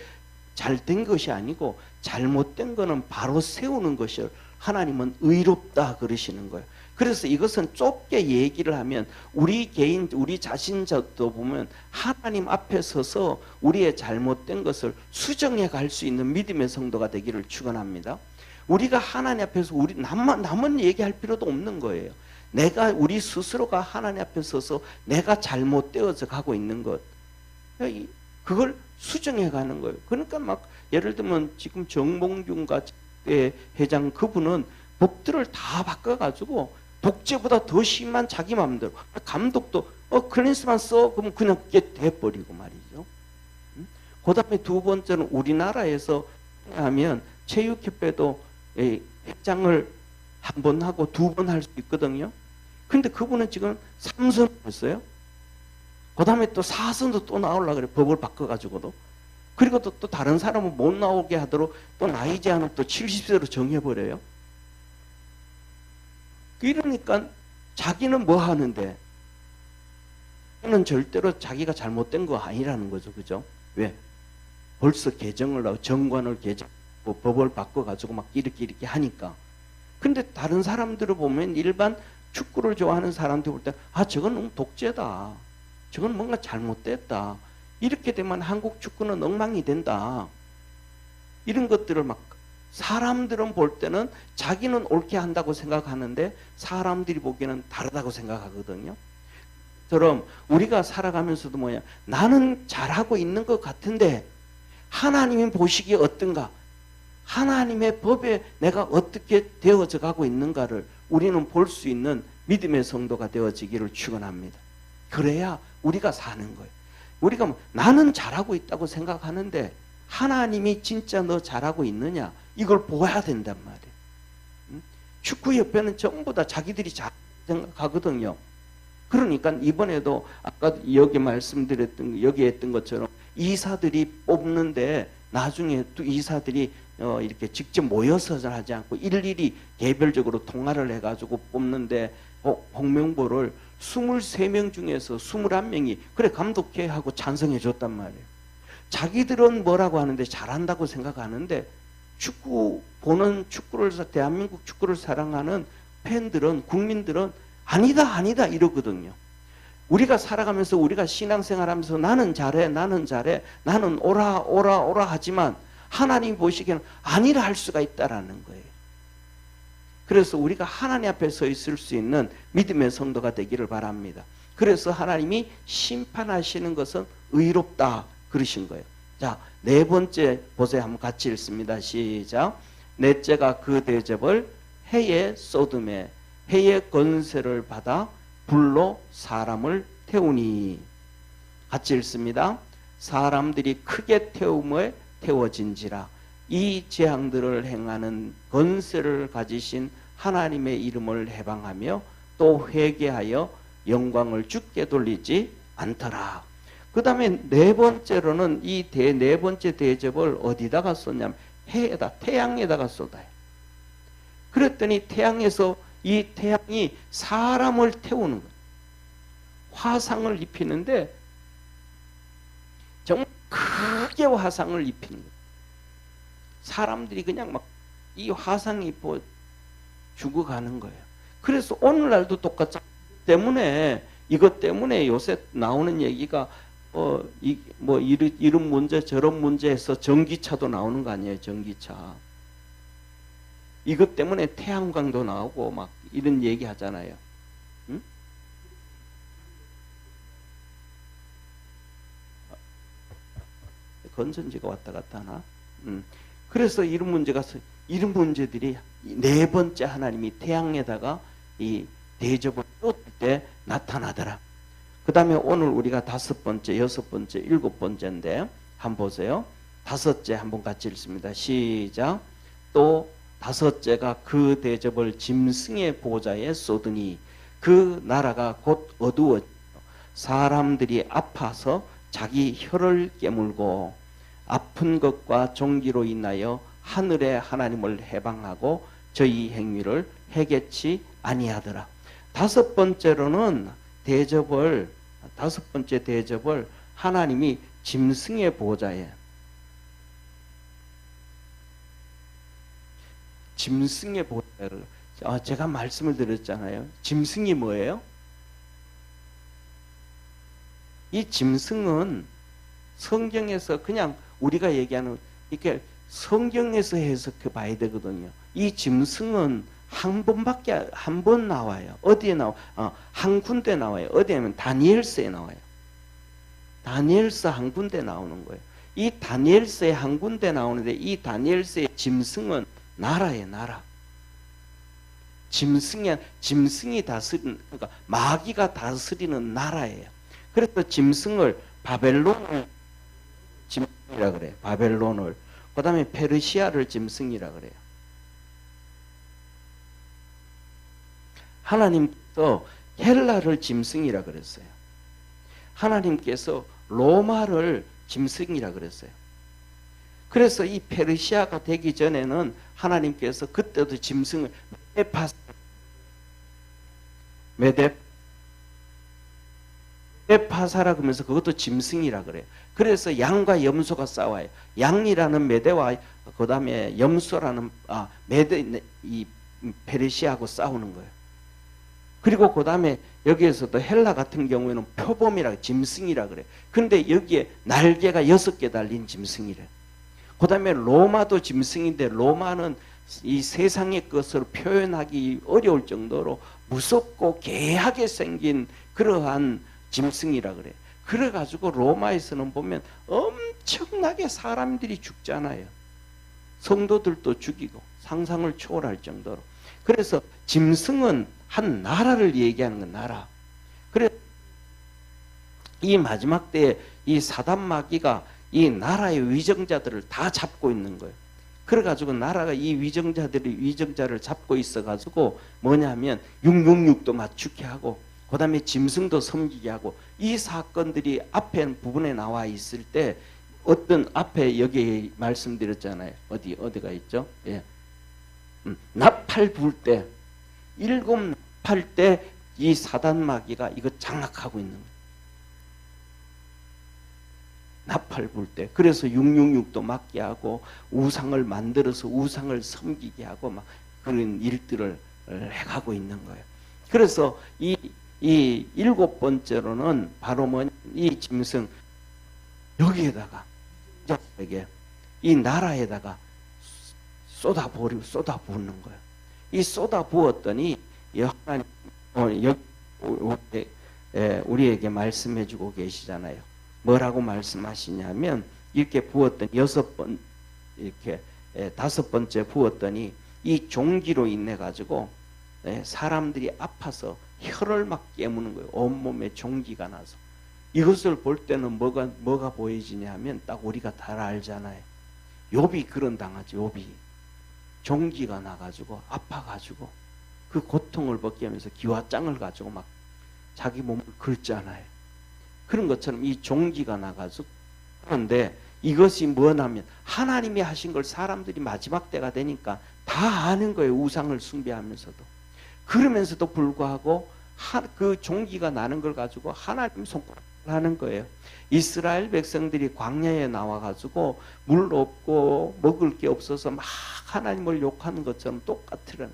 잘된 것이 아니고 잘못된 거는 바로 세우는 것이 하나님은 의롭다 그러시는 거예요. 그래서 이것은 좁게 얘기를 하면 우리 개인, 우리 자신도 보면 하나님 앞에 서서 우리의 잘못된 것을 수정해 갈 수 있는 믿음의 성도가 되기를 축원합니다. 우리가 하나님 앞에서 우리 남은 얘기할 필요도 없는 거예요. 우리 스스로가 하나님 앞에 서서 내가 잘못되어져 가고 있는 것, 그걸 수정해 가는 거예요. 그러니까 막 예를 들면 지금 정몽준 회장 그분은 법들을 다 바꿔가지고 독재보다 더 심한 자기 마음대로, 감독도 클린스만 써 그러면 그냥 그게 돼버리고 말이죠. 그 다음에 두 번째는 우리나라에서 하면 체육협회도 회장을 한 번 하고 두 번 할 수 있거든요. 근데 그분은 지금 3선 했어요. 그 다음에 또 4선도 또 나오려고 그래. 법을 바꿔가지고도. 그리고 또 다른 사람은 못 나오게 하도록 또 나이 제한을 또 70세로 정해버려요. 이러니까 자기는 뭐 하는데? 는 절대로 자기가 잘못된 거 아니라는 거죠. 그죠? 왜? 벌써 개정을 하고 정관을 법을 바꿔가지고 막 이렇게 하니까. 근데 다른 사람들을 보면 일반 축구를 좋아하는 사람들 볼 때, 저건 너무 독재다. 저건 뭔가 잘못됐다. 이렇게 되면 한국 축구는 엉망이 된다. 이런 것들을 막 사람들은 볼 때는 자기는 옳게 한다고 생각하는데 사람들이 보기에는 다르다고 생각하거든요. 처럼 우리가 살아가면서도 나는 잘하고 있는 것 같은데 하나님이 보시기에 어떤가? 하나님의 법에 내가 어떻게 되어져 가고 있는가를 우리는 볼 수 있는 믿음의 성도가 되어지기를 축원합니다. 그래야 우리가 사는 거예요. 우리가 나는 잘하고 있다고 생각하는데 하나님이 진짜 너 잘하고 있느냐? 이걸 보아야 된단 말이에요. 축구협회는 전부 다 자기들이 잘 생각하거든요. 그러니까 이번에도 아까 여기 했던 것처럼 이사들이 뽑는데 나중에 또 이사들이 이렇게 직접 모여서 하지 않고 일일이 개별적으로 통화를 해가지고 뽑는데 홍명보를 23명 중에서 21명이 그래 감독해 하고 찬성해 줬단 말이에요. 자기들은 뭐라고 하는데 잘한다고 생각하는데 대한민국 축구를 사랑하는 팬들은, 국민들은 아니다 이러거든요. 우리가 살아가면서 우리가 신앙생활하면서 나는 잘해 나는 오라 하지만 하나님 보시기에는 아니라 할 수가 있다라는 거예요. 그래서 우리가 하나님 앞에 서 있을 수 있는 믿음의 성도가 되기를 바랍니다. 그래서 하나님이 심판하시는 것은 의롭다 그러신 거예요. 자, 네 번째 보세요. 한번 같이 읽습니다. 시작. 넷째가 그 대접을 해에 쏟음에 해의 권세를 받아 불로 사람을 태우니. 같이 읽습니다. 사람들이 크게 태움에 태워진지라. 이 재앙들을 행하는 권세를 가지신 하나님의 이름을 해방하며 또 회개하여 영광을 주께 돌리지 않더라. 그 다음에 네 번째로는 네 번째 대접을 어디다가 쏟냐면 태양에다가 쏟아요. 그랬더니 태양에서 이 태양이 사람을 태우는 거예요. 화상을 입히는데 정말 크게 화상을 입히는 거예요. 사람들이 그냥 막 이 화상 입고 죽어가는 거예요. 그래서 오늘날도 똑같이 이것 때문에 요새 나오는 얘기가 이런 문제 저런 문제에서 전기차도 나오는 거 아니에요. 전기차. 이것 때문에 태양광도 나오고 막 이런 얘기 하잖아요. 응? 건전지가 왔다 갔다 하나? 그래서 이런 문제들이 네 번째 하나님이 태양에다가 이 대접을 쏟을 때 나타나더라. 그 다음에 오늘 우리가 다섯 번째, 여섯 번째, 일곱 번째인데 한번 보세요. 다섯째 한번 같이 읽습니다. 시작. 또 다섯째가 그 대접을 짐승의 보좌에 쏟으니 그 나라가 곧 어두워 사람들이 아파서 자기 혀를 깨물고 아픈 것과 종기로 인하여 하늘의 하나님을 해방하고 저희 행위를 해결치 아니하더라. 다섯 번째로는 다섯 번째 대접을 하나님이 짐승의 보좌에, 짐승의 보좌를, 제가 말씀을 드렸잖아요. 짐승이 뭐예요? 이 짐승은 성경에서 그냥 우리가 얘기하는, 이렇게 성경에서 해석해 봐야 되거든요. 이 짐승은 한 번 나와요. 어디에 한 군데 나와요. 어디에 하면 다니엘서에 나와요. 다니엘서 한 군데 나오는 거예요. 이 다니엘서에 한 군데 나오는데, 이 다니엘서의 짐승은 나라예요, 나라. 짐승이 다스리는, 그러니까 마귀가 다스리는 나라예요. 그래서 짐승을 바벨론을 짐승이라 그래요. 바벨론을. 그 다음에 페르시아를 짐승이라 그래요. 하나님께서 헬라를 짐승이라 그랬어요. 하나님께서 로마를 짐승이라 그랬어요. 그래서 이 페르시아가 되기 전에는 하나님께서 그때도 짐승을 메데파사라 그러면서 그것도 짐승이라 그래요. 그래서 양과 염소가 싸워요. 양이라는 메대와 그 다음에 염소라는 메대, 이 페르시아하고 싸우는 거예요. 그리고 그 다음에 여기에서도 헬라 같은 경우에는 표범이라, 짐승이라 그래요. 근데 여기에 날개가 6개 달린 짐승이래. 그 다음에 로마도 짐승인데, 로마는 이 세상의 것을 표현하기 어려울 정도로 무섭고 괴하게 생긴 그러한 짐승이라 그래요. 그래가지고 로마에서는 보면 엄청나게 사람들이 죽잖아요. 성도들도 죽이고 상상을 초월할 정도로. 그래서 짐승은 한 나라를 얘기하는 건 나라. 그래 이 마지막 때에 이 사단 마귀가 이 나라의 위정자들을 다 잡고 있는 거예요. 그래가지고 나라가 이 위정자를 잡고 있어가지고 뭐냐면 666도 맞추게 하고, 그 다음에 짐승도 섬기게 하고, 이 사건들이 앞에 부분에 나와 있을 때, 어떤 앞에 여기 말씀드렸잖아요. 어디가 있죠? 예. 나팔 불 때, 7 나팔 때 이 사단 마귀가 이거 장악하고 있는 거예요. 나팔 불 때. 그래서 666도 맞게 하고 우상을 만들어서 우상을 섬기게 하고 막 그런 일들을 해가고 있는 거예요. 그래서 이 7번째로는 바로 이 짐승, 여기에다가 이 나라에다가 쏟아부는 거예요. 이 쏟아부었더니 하나님 우리에게 말씀해주고 계시잖아요. 뭐라고 말씀하시냐면, 이렇게 부었더니 6번, 이렇게 5번째 부었더니 이 종기로 인해 가지고 사람들이 아파서 혀를 막 깨무는 거예요. 온몸에 종기가 나서. 이것을 볼 때는 뭐가 보여지냐 하면 딱 우리가 다 알잖아요. 욥이 그런 당하지. 욥이 종기가 나가지고 아파가지고 그 고통을 벗기 위해서 기와장을 가지고 막 자기 몸을 긁잖아요. 그런 것처럼 이 종기가 나가지고. 그런데 이것이 뭐냐면 하나님이 하신 걸 사람들이 마지막 때가 되니까 다 아는 거예요. 우상을 숭배하면서도. 그러면서도 불구하고 그 종기가 나는 걸 가지고 하나님 손가락을 하는 거예요. 이스라엘 백성들이 광야에 나와가지고 물 없고 먹을 게 없어서 막 하나님을 욕하는 것처럼 똑같으라는.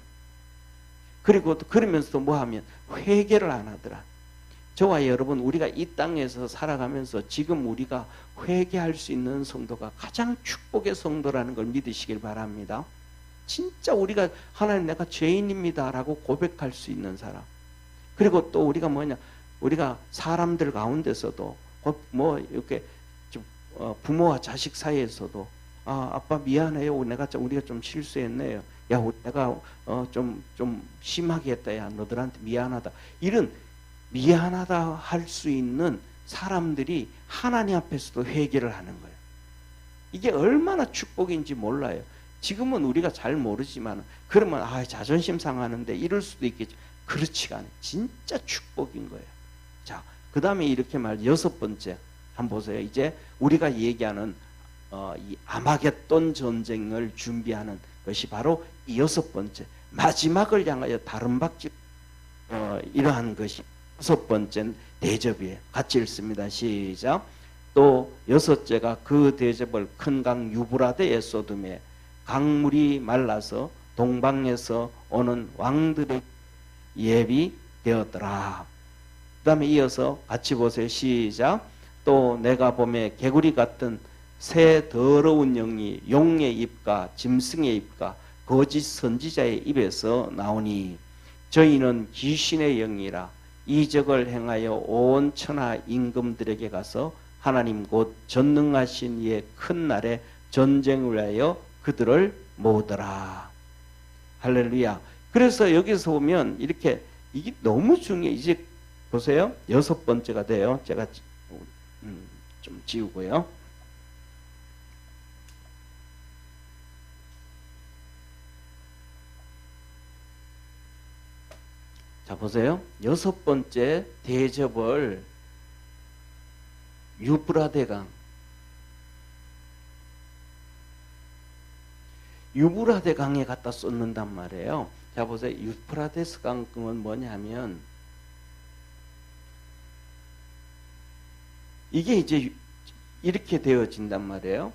그리고 그러면서도 뭐하면 회개를 안 하더라. 저와 여러분, 우리가 이 땅에서 살아가면서 지금 우리가 회개할 수 있는 성도가 가장 축복의 성도라는 걸 믿으시길 바랍니다. 진짜 우리가 하나님, 내가 죄인입니다 라고 고백할 수 있는 사람. 그리고 또 우리가 우리가 사람들 가운데서도 이렇게 좀 부모와 자식 사이에서도 아빠 미안해요. 우리가 좀 실수했네요. 야, 내가 좀 심하게 했다. 야, 너들한테 미안하다. 이런 미안하다 할 수 있는 사람들이 하나님 앞에서도 회개를 하는 거예요. 이게 얼마나 축복인지 몰라요. 지금은 우리가 잘 모르지만, 그러면 자존심 상하는데 이럴 수도 있겠죠. 그렇지가 않아요. 진짜 축복인 거예요. 자, 그 다음에 이렇게 6번째 한번 보세요. 이제 우리가 얘기하는 이 아마겟돈 전쟁을 준비하는 것이 바로 이 6번째, 마지막을 향하여 다른 박질. 이러한 것이 여섯 번째 대접이에요. 같이 읽습니다. 시작. 또 여섯째가 그 대접을 큰 강 유브라데에 쏟음에 강물이 말라서 동방에서 오는 왕들의 예비 되었더라. 그 다음에 이어서 같이 보세요. 시작. 또 내가 봄에 개구리 같은 새 더러운 영이 용의 입과 짐승의 입과 거짓 선지자의 입에서 나오니 저희는 귀신의 영이라 이적을 행하여 온 천하 임금들에게 가서 하나님 곧 전능하신 이의 큰 날에 전쟁을 하여 그들을 모으더라. 할렐루야. 그래서 여기서 보면 이렇게 이게 너무 중요해. 이제 보세요. 여섯 번째가 돼요. 제가 좀 지우고요. 자, 보세요. 여섯 번째 대접을 유브라데강, 유브라데강에 갖다 쏟는단 말이에요. 자, 보세요. 유프라데스 강은 뭐냐면 이게 이제 이렇게 되어진단 말이에요.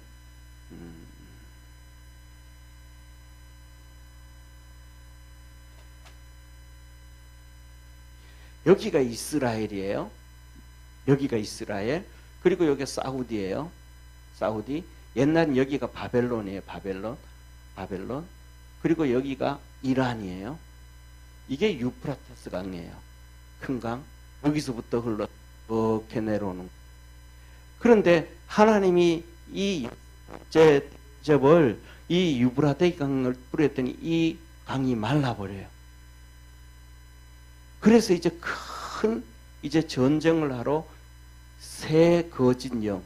여기가 이스라엘이에요. 여기가 이스라엘. 그리고 여기 사우디예요. 사우디. 옛날엔 여기가 바벨론이에요. 바벨론. 그리고 여기가 이란이에요. 이게 유프라테스 강이에요. 큰 강. 여기서부터 흘러 이렇게 내려오는. 그런데 하나님이 이 대접을 이 유브라데 강을 뿌렸더니 이 강이 말라버려요. 그래서 이제 큰 이제 전쟁을 하러 새 거짓 영.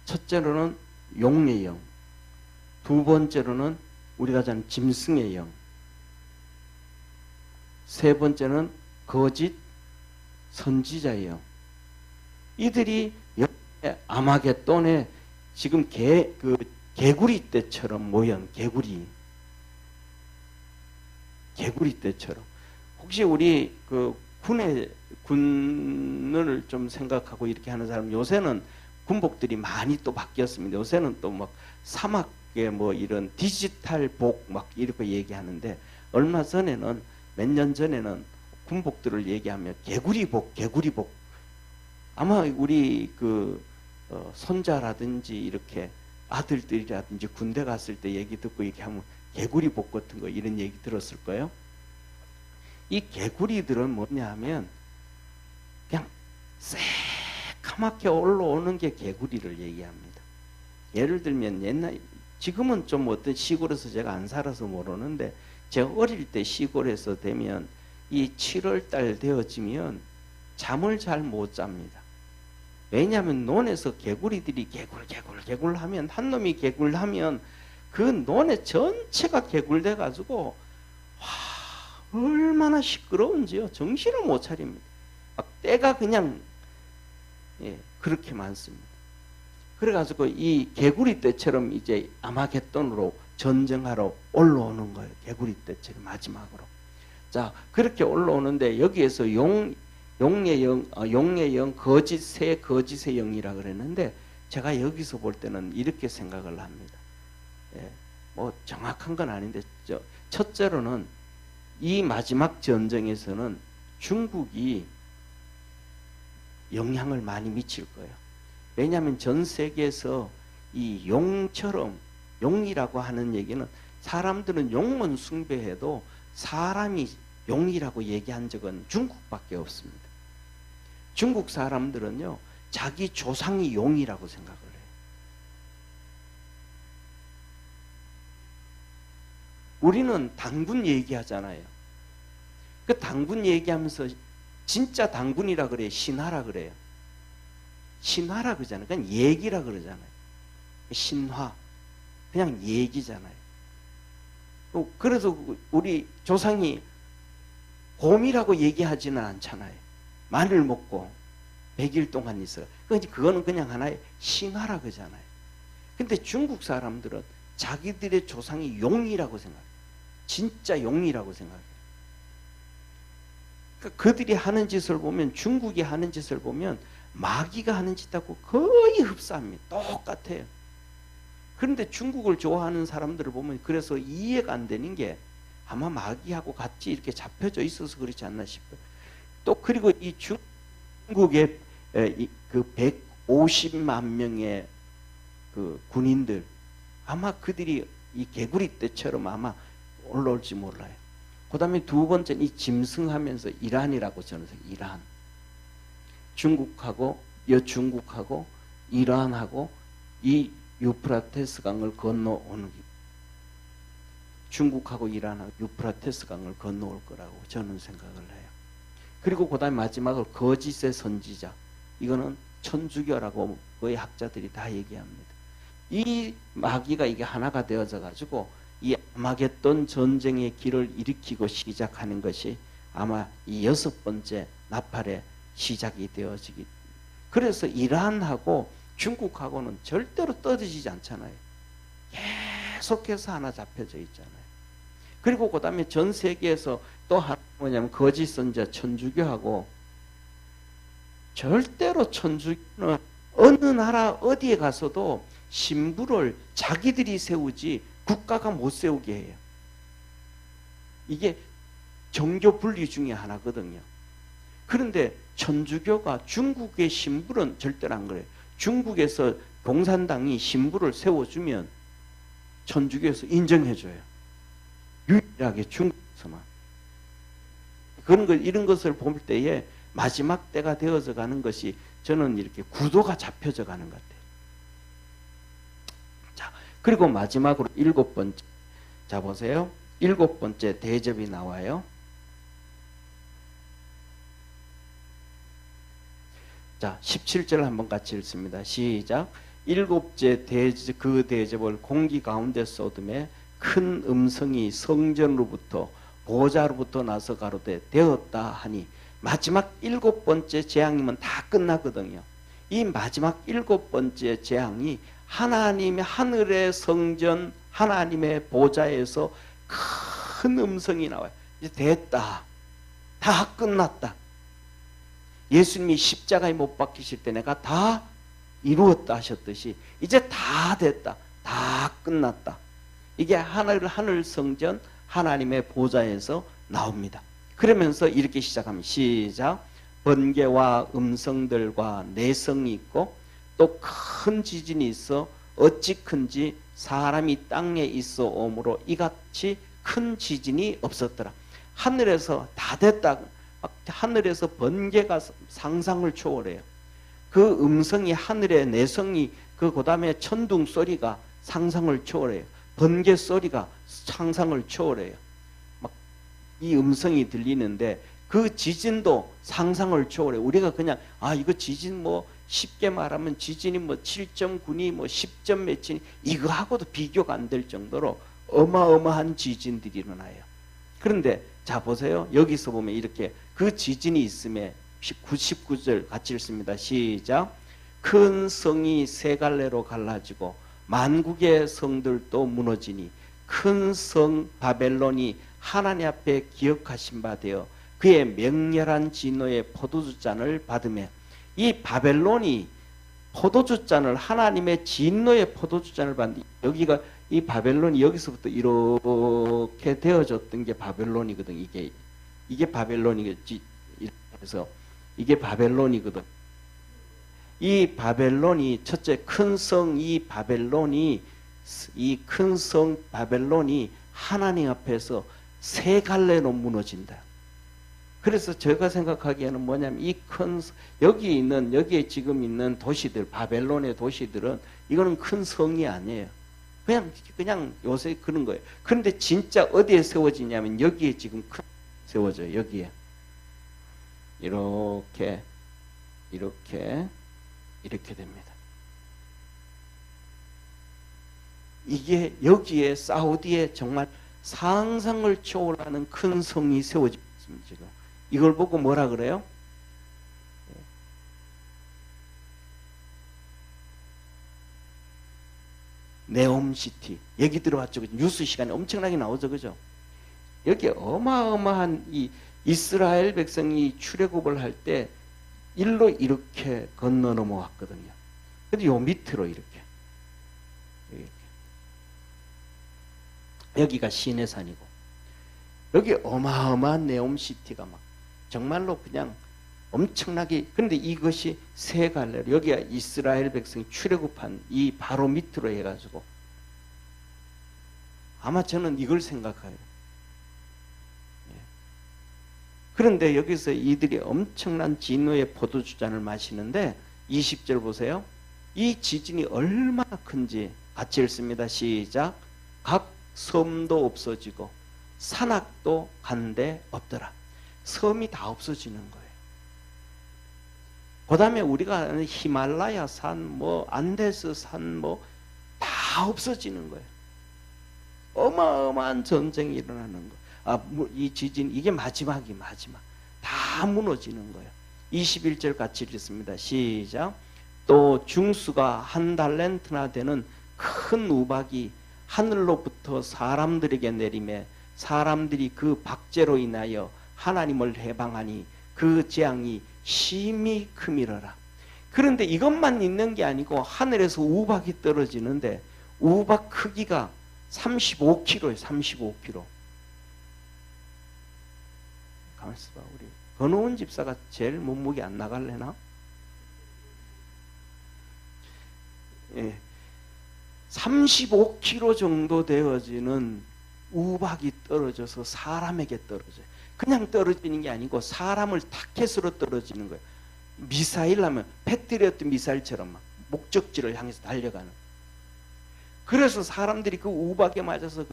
첫째로는 용의 영. 두 번째로는 우리가 아는 짐승의 영. 세 번째는 거짓 선지자의 영. 이들이 아마겟돈에 지금 개구리 떼처럼 모연 개구리 떼처럼. 혹시 우리 군을 좀 생각하고 이렇게 하는 사람, 요새는 군복들이 많이 또 바뀌었습니다. 요새는 또 막 사막에 뭐 이런 디지털 복 막 이렇게 얘기하는데, 얼마 전에는 몇 년 전에는 군복들을 얘기하면 개구리복. 아마 우리 손자라든지 이렇게 아들들이라든지 군대 갔을 때 얘기 듣고 이렇게 하면 개구리복 같은 거 이런 얘기 들었을 거예요. 이 개구리들은 뭐냐 하면 그냥 새카맣게 올라오는 게 개구리를 얘기합니다. 예를 들면 지금은 좀 어떤 시골에서 제가 안 살아서 모르는데, 제가 어릴 때 시골에서 되면 이 7월달 되어지면 잠을 잘 못 잡니다. 왜냐하면 논에서 개구리들이 개굴 하면, 한 놈이 개굴하면 그 논의 전체가 개굴돼 가지고 얼마나 시끄러운지요. 정신을 못 차립니다. 막 때가 그냥 그렇게 많습니다. 그래가지고 이 개구리 떼처럼 이제 아마겟돈으로 전쟁하러 올라오는 거예요. 개구리 떼처럼 마지막으로. 자, 그렇게 올라오는데 여기에서 용의 영, 거짓의 영이라 그랬는데, 제가 여기서 볼 때는 이렇게 생각을 합니다. 뭐 정확한 건 아닌데, 첫째로는 이 마지막 전쟁에서는 중국이 영향을 많이 미칠 거예요. 왜냐하면 전 세계에서 이 용이라고 하는 얘기는, 사람들은 용은 숭배해도 사람이 용이라고 얘기한 적은 중국밖에 없습니다. 중국 사람들은요, 자기 조상이 용이라고 생각을 해요. 우리는 당군 얘기하잖아요. 그 당군 얘기하면서 진짜 당군이라 그래요? 신하라 그래요? 신화라 그러잖아요. 그냥 얘기라 그러잖아요. 신화. 그냥 얘기잖아요. 그래서 우리 조상이 곰이라고 얘기하지는 않잖아요. 마늘 먹고 100일 동안 있어요. 그거는 그냥 하나의 신화라 그러잖아요. 근데 중국 사람들은 자기들의 조상이 용이라고 생각해요. 진짜 용이라고 생각해요. 그러니까 그들이 하는 짓을 보면, 중국이 하는 짓을 보면 마귀가 하는 짓하고 거의 흡사합니다. 똑같아요. 그런데 중국을 좋아하는 사람들을 보면 그래서 이해가 안 되는 게 아마 마귀하고 같이 이렇게 잡혀져 있어서 그렇지 않나 싶어요. 또 그리고 이 중국의 그 150만 명의 그 군인들, 아마 그들이 이 개구리 떼처럼 아마 올라올지 몰라요. 그 다음에 두 번째는 이 짐승하면서 이란이라고 저는 생각해요. 이란. 중국하고 이란하고 이 유프라테스 강을 건너오는 길. 중국하고 이란하고 유프라테스 강을 건너올 거라고 저는 생각을 해요. 그리고 그 다음에 마지막으로 거짓의 선지자. 이거는 천주교라고 거의 학자들이 다 얘기합니다. 이 마귀가 이게 하나가 되어져 가지고 이 아마겟돈 전쟁의 길을 일으키고 시작하는 것이 아마 이 6번째 나팔의 시작이 되어지기. 그래서 이란하고 중국하고는 절대로 떨어지지 않잖아요. 계속해서 하나 잡혀져 있잖아요. 그리고 그 다음에 전 세계에서 또 하나 뭐냐면 거짓 선지자 천주교하고, 절대로 천주교는 어느 나라 어디에 가서도 신부를 자기들이 세우지 국가가 못 세우게 해요. 이게 종교 분리 중에 하나거든요. 그런데 천주교가 중국의 신부는 절대로 안 그래요. 중국에서 공산당이 신부를 세워주면 천주교에서 인정해줘요. 유일하게 중국에서만. 이런 것을 볼 때에 마지막 때가 되어져 가는 것이 저는 이렇게 구도가 잡혀져 가는 것 같아요. 자, 그리고 마지막으로 7번째. 자, 보세요. 7번째 대접이 나와요. 자, 17절 한번 같이 읽습니다. 시작. 7째 대접, 그 대접을 공기 가운데 쏟음에 큰 음성이 성전으로부터 보좌로부터 나서 가로되 되었다 하니, 마지막 7번째 재앙이면 다 끝나거든요. 이 마지막 7번째 재앙이 하나님의 하늘의 성전, 하나님의 보좌에서 큰 음성이 나와요. 이제 됐다. 다 끝났다. 예수님이 십자가에 못 박히실 때 내가 다 이루었다 하셨듯이 이제 다 됐다. 다 끝났다. 이게 하늘 성전, 하나님의 보좌에서 나옵니다. 그러면서 이렇게 시작합니다. 시작. 번개와 음성들과 내성이 있고 또 큰 지진이 있어 어찌 큰지 사람이 땅에 있어 오므로 이같이 큰 지진이 없었더라. 하늘에서 다 됐다. 하늘에서 번개가 상상을 초월해요. 그 음성이 하늘의 내성이 그 다음에 천둥 소리가 상상을 초월해요. 번개 소리가 상상을 초월해요. 막 이 음성이 들리는데 그 지진도 상상을 초월해요. 우리가 그냥 이거 지진 뭐 쉽게 말하면 지진이 뭐 7.9니 뭐 10점 몇이니 이거하고도 비교가 안 될 정도로 어마어마한 지진들이 일어나요. 그런데 자 보세요. 여기서 보면 이렇게 그 지진이 있음에 19절 같이 읽습니다. 시작. 큰 성이 세 갈래로 갈라지고 만국의 성들도 무너지니 큰 성 바벨론이 하나님 앞에 기억하신 바 되어 그의 맹렬한 진노의 포도주 잔을 받으며, 이 바벨론이 포도주 잔을, 하나님의 진노의 포도주 잔을 받는, 여기가 이 바벨론이 여기서부터 이렇게 되어졌던 게 바벨론이거든. 이게 바벨론이겠지. 그래서 이게 바벨론이거든. 이 바벨론이 첫째 큰 성, 이 큰 성 바벨론이 하나님 앞에서 세 갈래로 무너진다. 그래서 제가 생각하기에는 뭐냐면 이 큰 여기에 지금 있는 도시들, 바벨론의 도시들은 이거는 큰 성이 아니에요. 그냥 요새 그런 거예요. 그런데 진짜 어디에 세워지냐면 여기에 지금 세워져요. 여기에 이렇게 됩니다. 이게 여기에 사우디에 정말 상상을 초월하는 큰 성이 세워지고 있습니다. 지금 이걸 보고 뭐라 그래요? 네옴시티 얘기 들어봤죠? 뉴스 시간에 엄청나게 나오죠, 그죠? 여기 어마어마한 이 이스라엘 백성이 출애굽을 할 때 일로 이렇게 건너 넘어왔거든요. 근데 요 밑으로 이렇게. 여기가 시내산이고 여기 어마어마한 네옴시티가 막 정말로 그냥 엄청나게. 그런데 이것이 세 갈래로 여기가 이스라엘 백성이 출애굽한 이 바로 밑으로 해가지고 아마 저는 이걸 생각해요. 그런데 여기서 이들이 엄청난 진노의 포도주 잔을 마시는데 20절 보세요. 이 지진이 얼마나 큰지 같이 읽습니다. 시작. 각 섬도 없어지고 산악도 간데 없더라. 섬이 다 없어지는 거예요. 그 다음에 우리가 아는 히말라야 산, 뭐 안데스 산, 뭐 다 없어지는 거예요. 어마어마한 전쟁이 일어나는 거예요. 이 지진, 이게 마지막. 다 무너지는 거예요. 21절 같이 읽습니다. 시작. 또 중수가 한 달란트나 되는 큰 우박이 하늘로부터 사람들에게 내리매 사람들이 그 박제로 인하여 하나님을 해방하니 그 재앙이 심히 크미러라. 그런데 이것만 있는 게 아니고 하늘에서 우박이 떨어지는데 우박 크기가 35kg예요. 35kg. 가만히 있어봐. 우리 건호원 집사가 제일 몸무게 안 나갈래나? 예. 35kg 정도 되어지는 우박이 떨어져서 사람에게 떨어져요. 그냥 떨어지는 게 아니고 사람을 타켓으로 떨어지는 거예요. 미사일 하면 패트리어트 미사일처럼 막 목적지를 향해서 달려가는. 그래서 사람들이 그 우박에 맞아서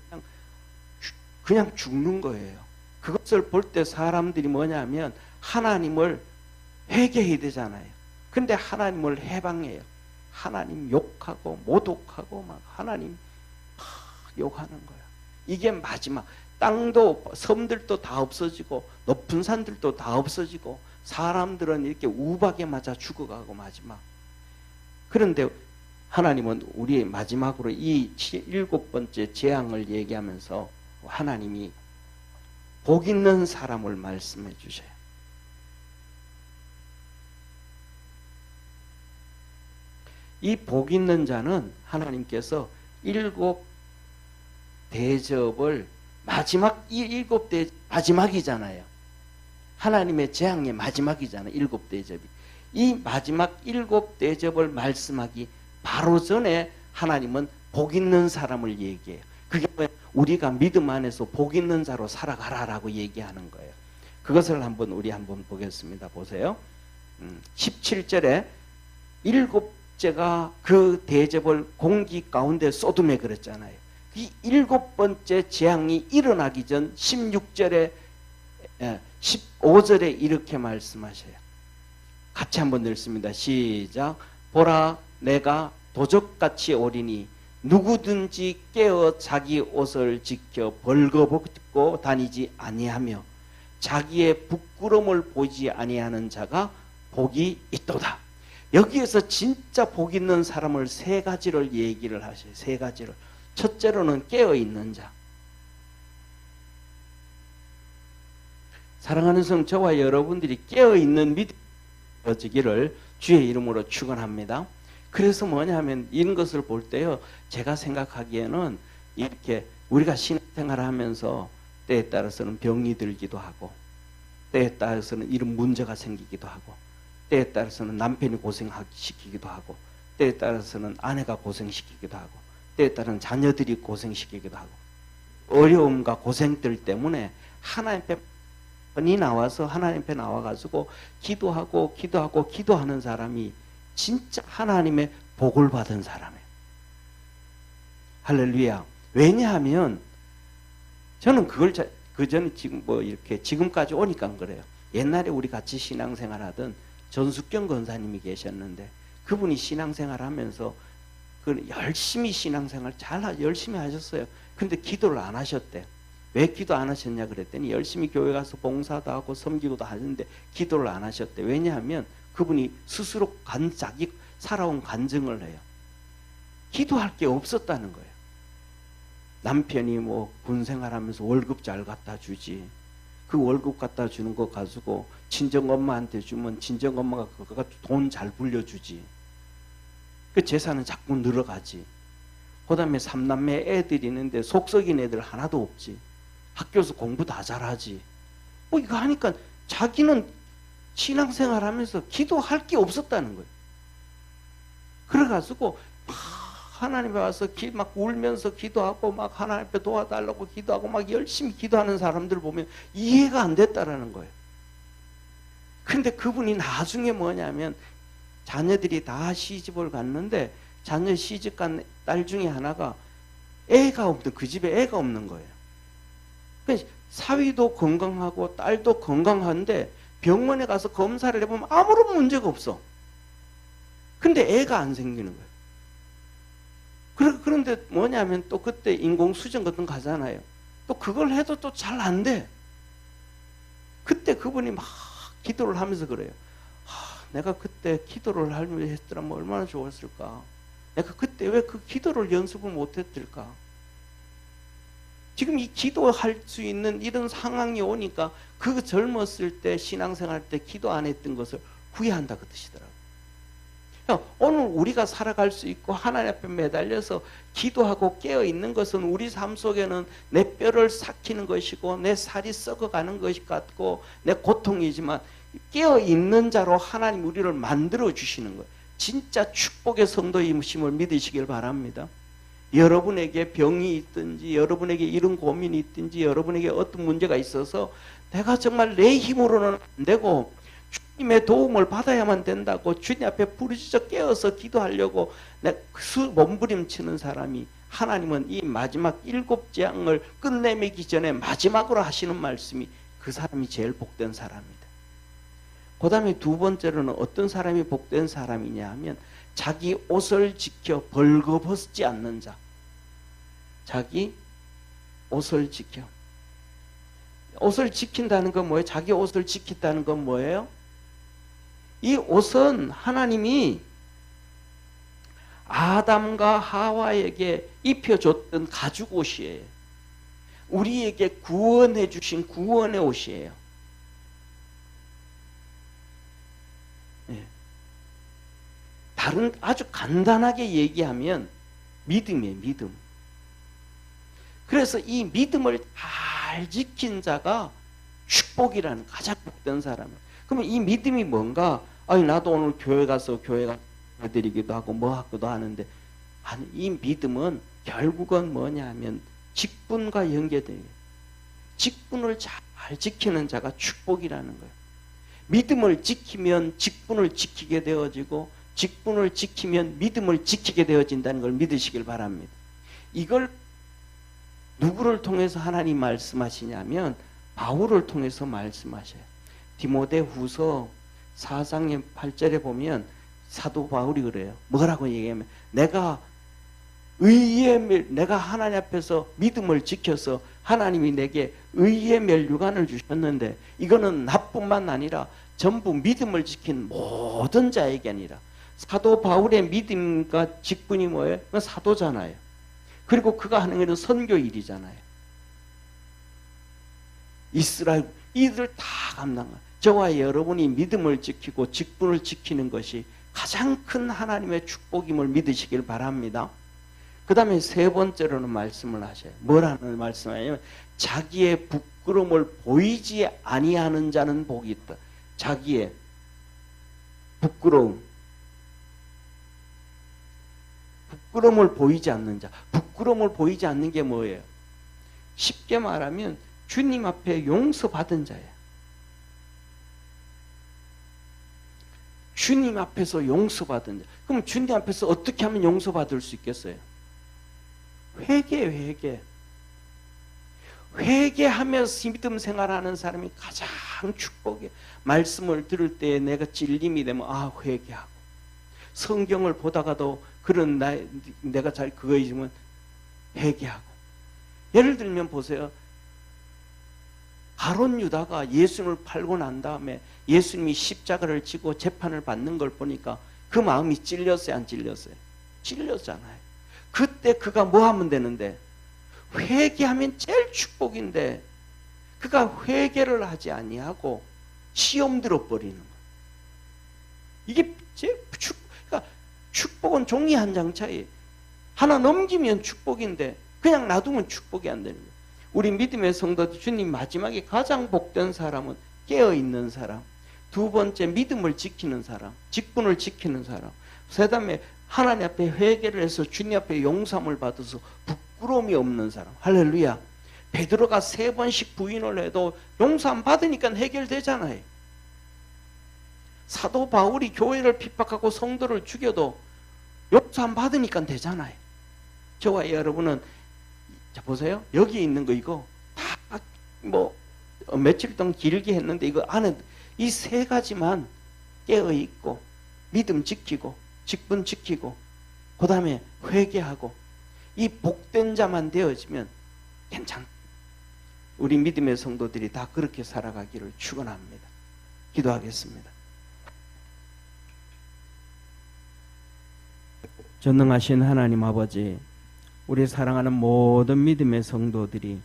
그냥 죽는 거예요. 그것을 볼 때 사람들이 뭐냐면 하나님을 회개해야 되잖아요. 근데 하나님을 해방해요. 하나님 욕하고 모독하고 막 하나님 욕하는 거야. 이게 마지막. 땅도 섬들도 다 없어지고 높은 산들도 다 없어지고 사람들은 이렇게 우박에 맞아 죽어가고 마지막. 그런데 하나님은 우리의 마지막으로 이 7번째 재앙을 얘기하면서 하나님이 복 있는 사람을 말씀해 주셔요. 이 복 있는 자는 하나님께서 7 대접을 마지막 이 7 마지막이잖아요. 하나님의 재앙의 마지막이잖아요. 7 대접이. 이 마지막 7 대접을 말씀하기 바로 전에 하나님은 복 있는 사람을 얘기해요. 그게 우리가 믿음 안에서 복 있는 자로 살아가라라고 얘기하는 거예요. 그것을 우리 한번 보겠습니다. 보세요. 17절에 7제가 그 대접을 공기 가운데 쏟음에 그랬잖아요. 이 7번째 재앙이 일어나기 전 16절에 15절에 이렇게 말씀하셔요. 같이 한번 읽습니다. 시작. 보라 내가 도적같이 오리니 누구든지 깨어 자기 옷을 지켜 벌거벗고 다니지 아니하며 자기의 부끄러움을 보이지 아니하는 자가 복이 있도다. 여기에서 진짜 복 있는 사람을 세 가지를 얘기를 하셔요. 세 가지를. 첫째로는 깨어 있는 자. 사랑하는 성, 저와 여러분들이 깨어 있는 믿음이 되어지기를 주의 이름으로 축원합니다. 그래서 뭐냐면 이런 것을 볼 때요, 제가 생각하기에는 이렇게 우리가 신앙생활을 하면서 때에 따라서는 병이 들기도 하고, 때에 따라서는 이런 문제가 생기기도 하고, 때에 따라서는 남편이 고생시키기도 하고, 때에 따라서는 아내가 고생시키기도 하고, 때에 따라서는 자녀들이 고생시키기도 하고, 어려움과 고생들 때문에 하나님 앞에 나와서 하나님 앞에 나와가지고 기도하는 사람이 진짜 하나님의 복을 받은 사람이에요. 할렐루야. 왜냐하면 저는 그걸 그전에 지금까지 오니까 그래요. 옛날에 우리 같이 신앙생활하던 전숙경 권사님이 계셨는데 그분이 신앙생활하면서 열심히 신앙생활 열심히 하셨어요. 근데 기도를 안 하셨대. 왜 기도 안 하셨냐 그랬더니 열심히 교회 가서 봉사도 하고 섬기고도 하는데 기도를 안 하셨대. 왜냐하면 그분이 스스로 자기 살아온 간증을 해요. 기도할 게 없었다는 거예요. 남편이 군생활하면서 월급 잘 갖다 주지. 그 월급 갖다 주는 거 가지고 친정엄마한테 주면 친정엄마가 그거 가지고 돈 잘 불려주지. 그 재산은 자꾸 늘어가지. 그 다음에 삼남매 애들이 있는데 속썩인 애들 하나도 없지. 학교에서 공부 다 잘하지. 뭐 이거 하니까 자기는 신앙생활 하면서 기도할 게 없었다는 거예요. 그래가지고 막 하나님에 와서 막 울면서 기도하고 막 하나님 앞에 도와달라고 기도하고 막 열심히 기도하는 사람들 보면 이해가 안 됐다라는 거예요. 근데 그분이 나중에 뭐냐면 자녀들이 다 시집을 갔는데 자녀 시집 간 딸 중에 하나가 애가 없는, 그 집에 애가 없는 거예요. 그러니까 사위도 건강하고 딸도 건강한데 병원에 가서 검사를 해보면 아무런 문제가 없어. 근데 애가 안 생기는 거예요. 그런데 뭐냐면 또 그때 인공수정 같은 거 가잖아요. 또 그걸 해도 또 잘 안 돼. 그때 그분이 막 기도를 하면서 그래요. 내가 그때 기도를 하면서 했더라면 얼마나 좋았을까. 내가 그때 왜 그 기도를 연습을 못했을까. 지금 이 기도할 수 있는 이런 상황이 오니까 그 젊었을 때 신앙생활 때 기도 안 했던 것을 후회한다 그 뜻이더라고요. 오늘 우리가 살아갈 수 있고 하나님 앞에 매달려서 기도하고 깨어있는 것은 우리 삶 속에는 내 뼈를 삭히는 것이고 내 살이 썩어가는 것이 같고 내 고통이지만 깨어있는 자로 하나님 우리를 만들어 주시는 거예요. 진짜 축복의 성도임을 믿으시길 바랍니다. 여러분에게 병이 있든지 여러분에게 이런 고민이 있든지 여러분에게 어떤 문제가 있어서 내가 정말 내 힘으로는 안 되고 주님의 도움을 받아야만 된다고 주님 앞에 부르짖어 깨어서 기도하려고 몸부림치는 사람이 하나님은 이 마지막 7재앙을 끝내기 전에 마지막으로 하시는 말씀이 그 사람이 제일 복된 사람입니다. 그 다음에 두 번째로는 어떤 사람이 복된 사람이냐 하면 자기 옷을 지켜 벌거벗지 않는 자. 자기 옷을 지켜. 옷을 지킨다는 건 뭐예요? 자기 옷을 지킨다는 건 뭐예요? 이 옷은 하나님이 아담과 하와에게 입혀줬던 가죽 옷이에요. 우리에게 구원해 주신 구원의 옷이에요. 다른 아주 간단하게 얘기하면 믿음이에요. 믿음. 그래서 이 믿음을 잘 지킨 자가 축복이라는 가장 복된 사람이에요. 그러면 이 믿음이 뭔가? 아니 나도 오늘 교회 가서 교회 가드리기도 하고 뭐 하기도 하는데 아니 이 믿음은 결국은 뭐냐 하면 직분과 연계돼요. 직분을 잘 지키는 자가 축복이라는 거예요. 믿음을 지키면 직분을 지키게 되어지고 직분을 지키면 믿음을 지키게 되어진다는 걸 믿으시길 바랍니다. 이걸 누구를 통해서 하나님 말씀하시냐면 바울을 통해서 말씀하셔요. 디모데후서 4장 8절에 보면 사도 바울이 그래요. 뭐라고 얘기하면 내가 하나님 앞에서 믿음을 지켜서 하나님이 내게 의의 멸류관을 주셨는데 이거는 나뿐만 아니라 전부 믿음을 지킨 모든 자에게 아니라 사도 바울의 믿음과 직분이 뭐예요? 사도잖아요. 그리고 그가 하는 것은 선교 일이잖아요. 이스라엘 이들 다 감당한 저와 여러분이 믿음을 지키고 직분을 지키는 것이 가장 큰 하나님의 축복임을 믿으시길 바랍니다. 그 다음에 세 번째로는 말씀을 하셔요. 뭐라는 말씀이냐면 자기의 부끄러움을 보이지 아니하는 자는 복이 있다. 자기의 부끄러움을 보이지 않는 자. 부끄러움을 보이지 않는 게 뭐예요? 쉽게 말하면 주님 앞에 용서받은 자예요. 주님 앞에서 용서받은 자. 그럼 주님 앞에서 어떻게 하면 용서받을 수 있겠어요? 회개하면서 믿음 생활하는 사람이 가장 축복이에요. 말씀을 들을 때 내가 찔림이 되면 회개하고 성경을 보다가도 그런 내가 잘 그거 잊으면 회개하고. 예를 들면 보세요. 가룟 유다가 예수님을 팔고 난 다음에 예수님이 십자가를 지고 재판을 받는 걸 보니까 그 마음이 찔렸어요, 안 찔렸어요? 찔렸잖아요. 그때 그가 뭐 하면 되는데? 회개하면 제일 축복인데 그가 회개를 하지 아니하고 시험 들어버리는 거예요. 이게 그러니까 축복은 종이 한 장 차이. 하나 넘기면 축복인데 그냥 놔두면 축복이 안 되는 거예요. 우리 믿음의 성도들, 주님 마지막에 가장 복된 사람은 깨어있는 사람, 두 번째 믿음을 지키는 사람, 직분을 지키는 사람, 세 다음에 하나님 앞에 회개를 해서 주님 앞에 용서함을 받아서 부끄러움이 없는 사람. 할렐루야. 베드로가 3번씩 부인을 해도 용서함 받으니까 해결되잖아요. 사도 바울이 교회를 핍박하고 성도를 죽여도 용서함 받으니까 되잖아요. 저와 여러분은 자 보세요. 여기 있는 거 이거 다 뭐 며칠 동안 길게 했는데 이거 안에 이 3가지만 깨어 있고 믿음 지키고 직분 지키고 그 다음에 회개하고 이 복된 자만 되어지면 괜찮다. 우리 믿음의 성도들이 다 그렇게 살아가기를 축원합니다. 기도하겠습니다. 전능하신 하나님 아버지, 우리 사랑하는 모든 믿음의 성도들이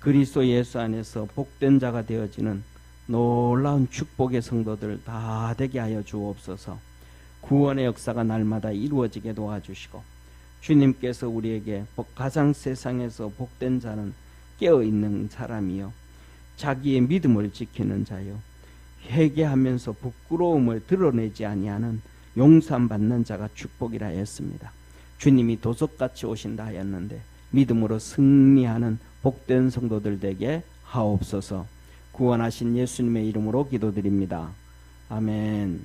그리스도 예수 안에서 복된 자가 되어지는 놀라운 축복의 성도들 다 되게 하여 주옵소서. 구원의 역사가 날마다 이루어지게 도와주시고, 주님께서 우리에게 가장 세상에서 복된 자는 깨어있는 사람이요 자기의 믿음을 지키는 자요 회개하면서 부끄러움을 드러내지 아니하는 용서함 받는 자가 축복이라 했습니다. 주님이 도적같이 오신다 하였는데 믿음으로 승리하는 복된 성도들 되게 하옵소서. 구원하신 예수님의 이름으로 기도드립니다. 아멘.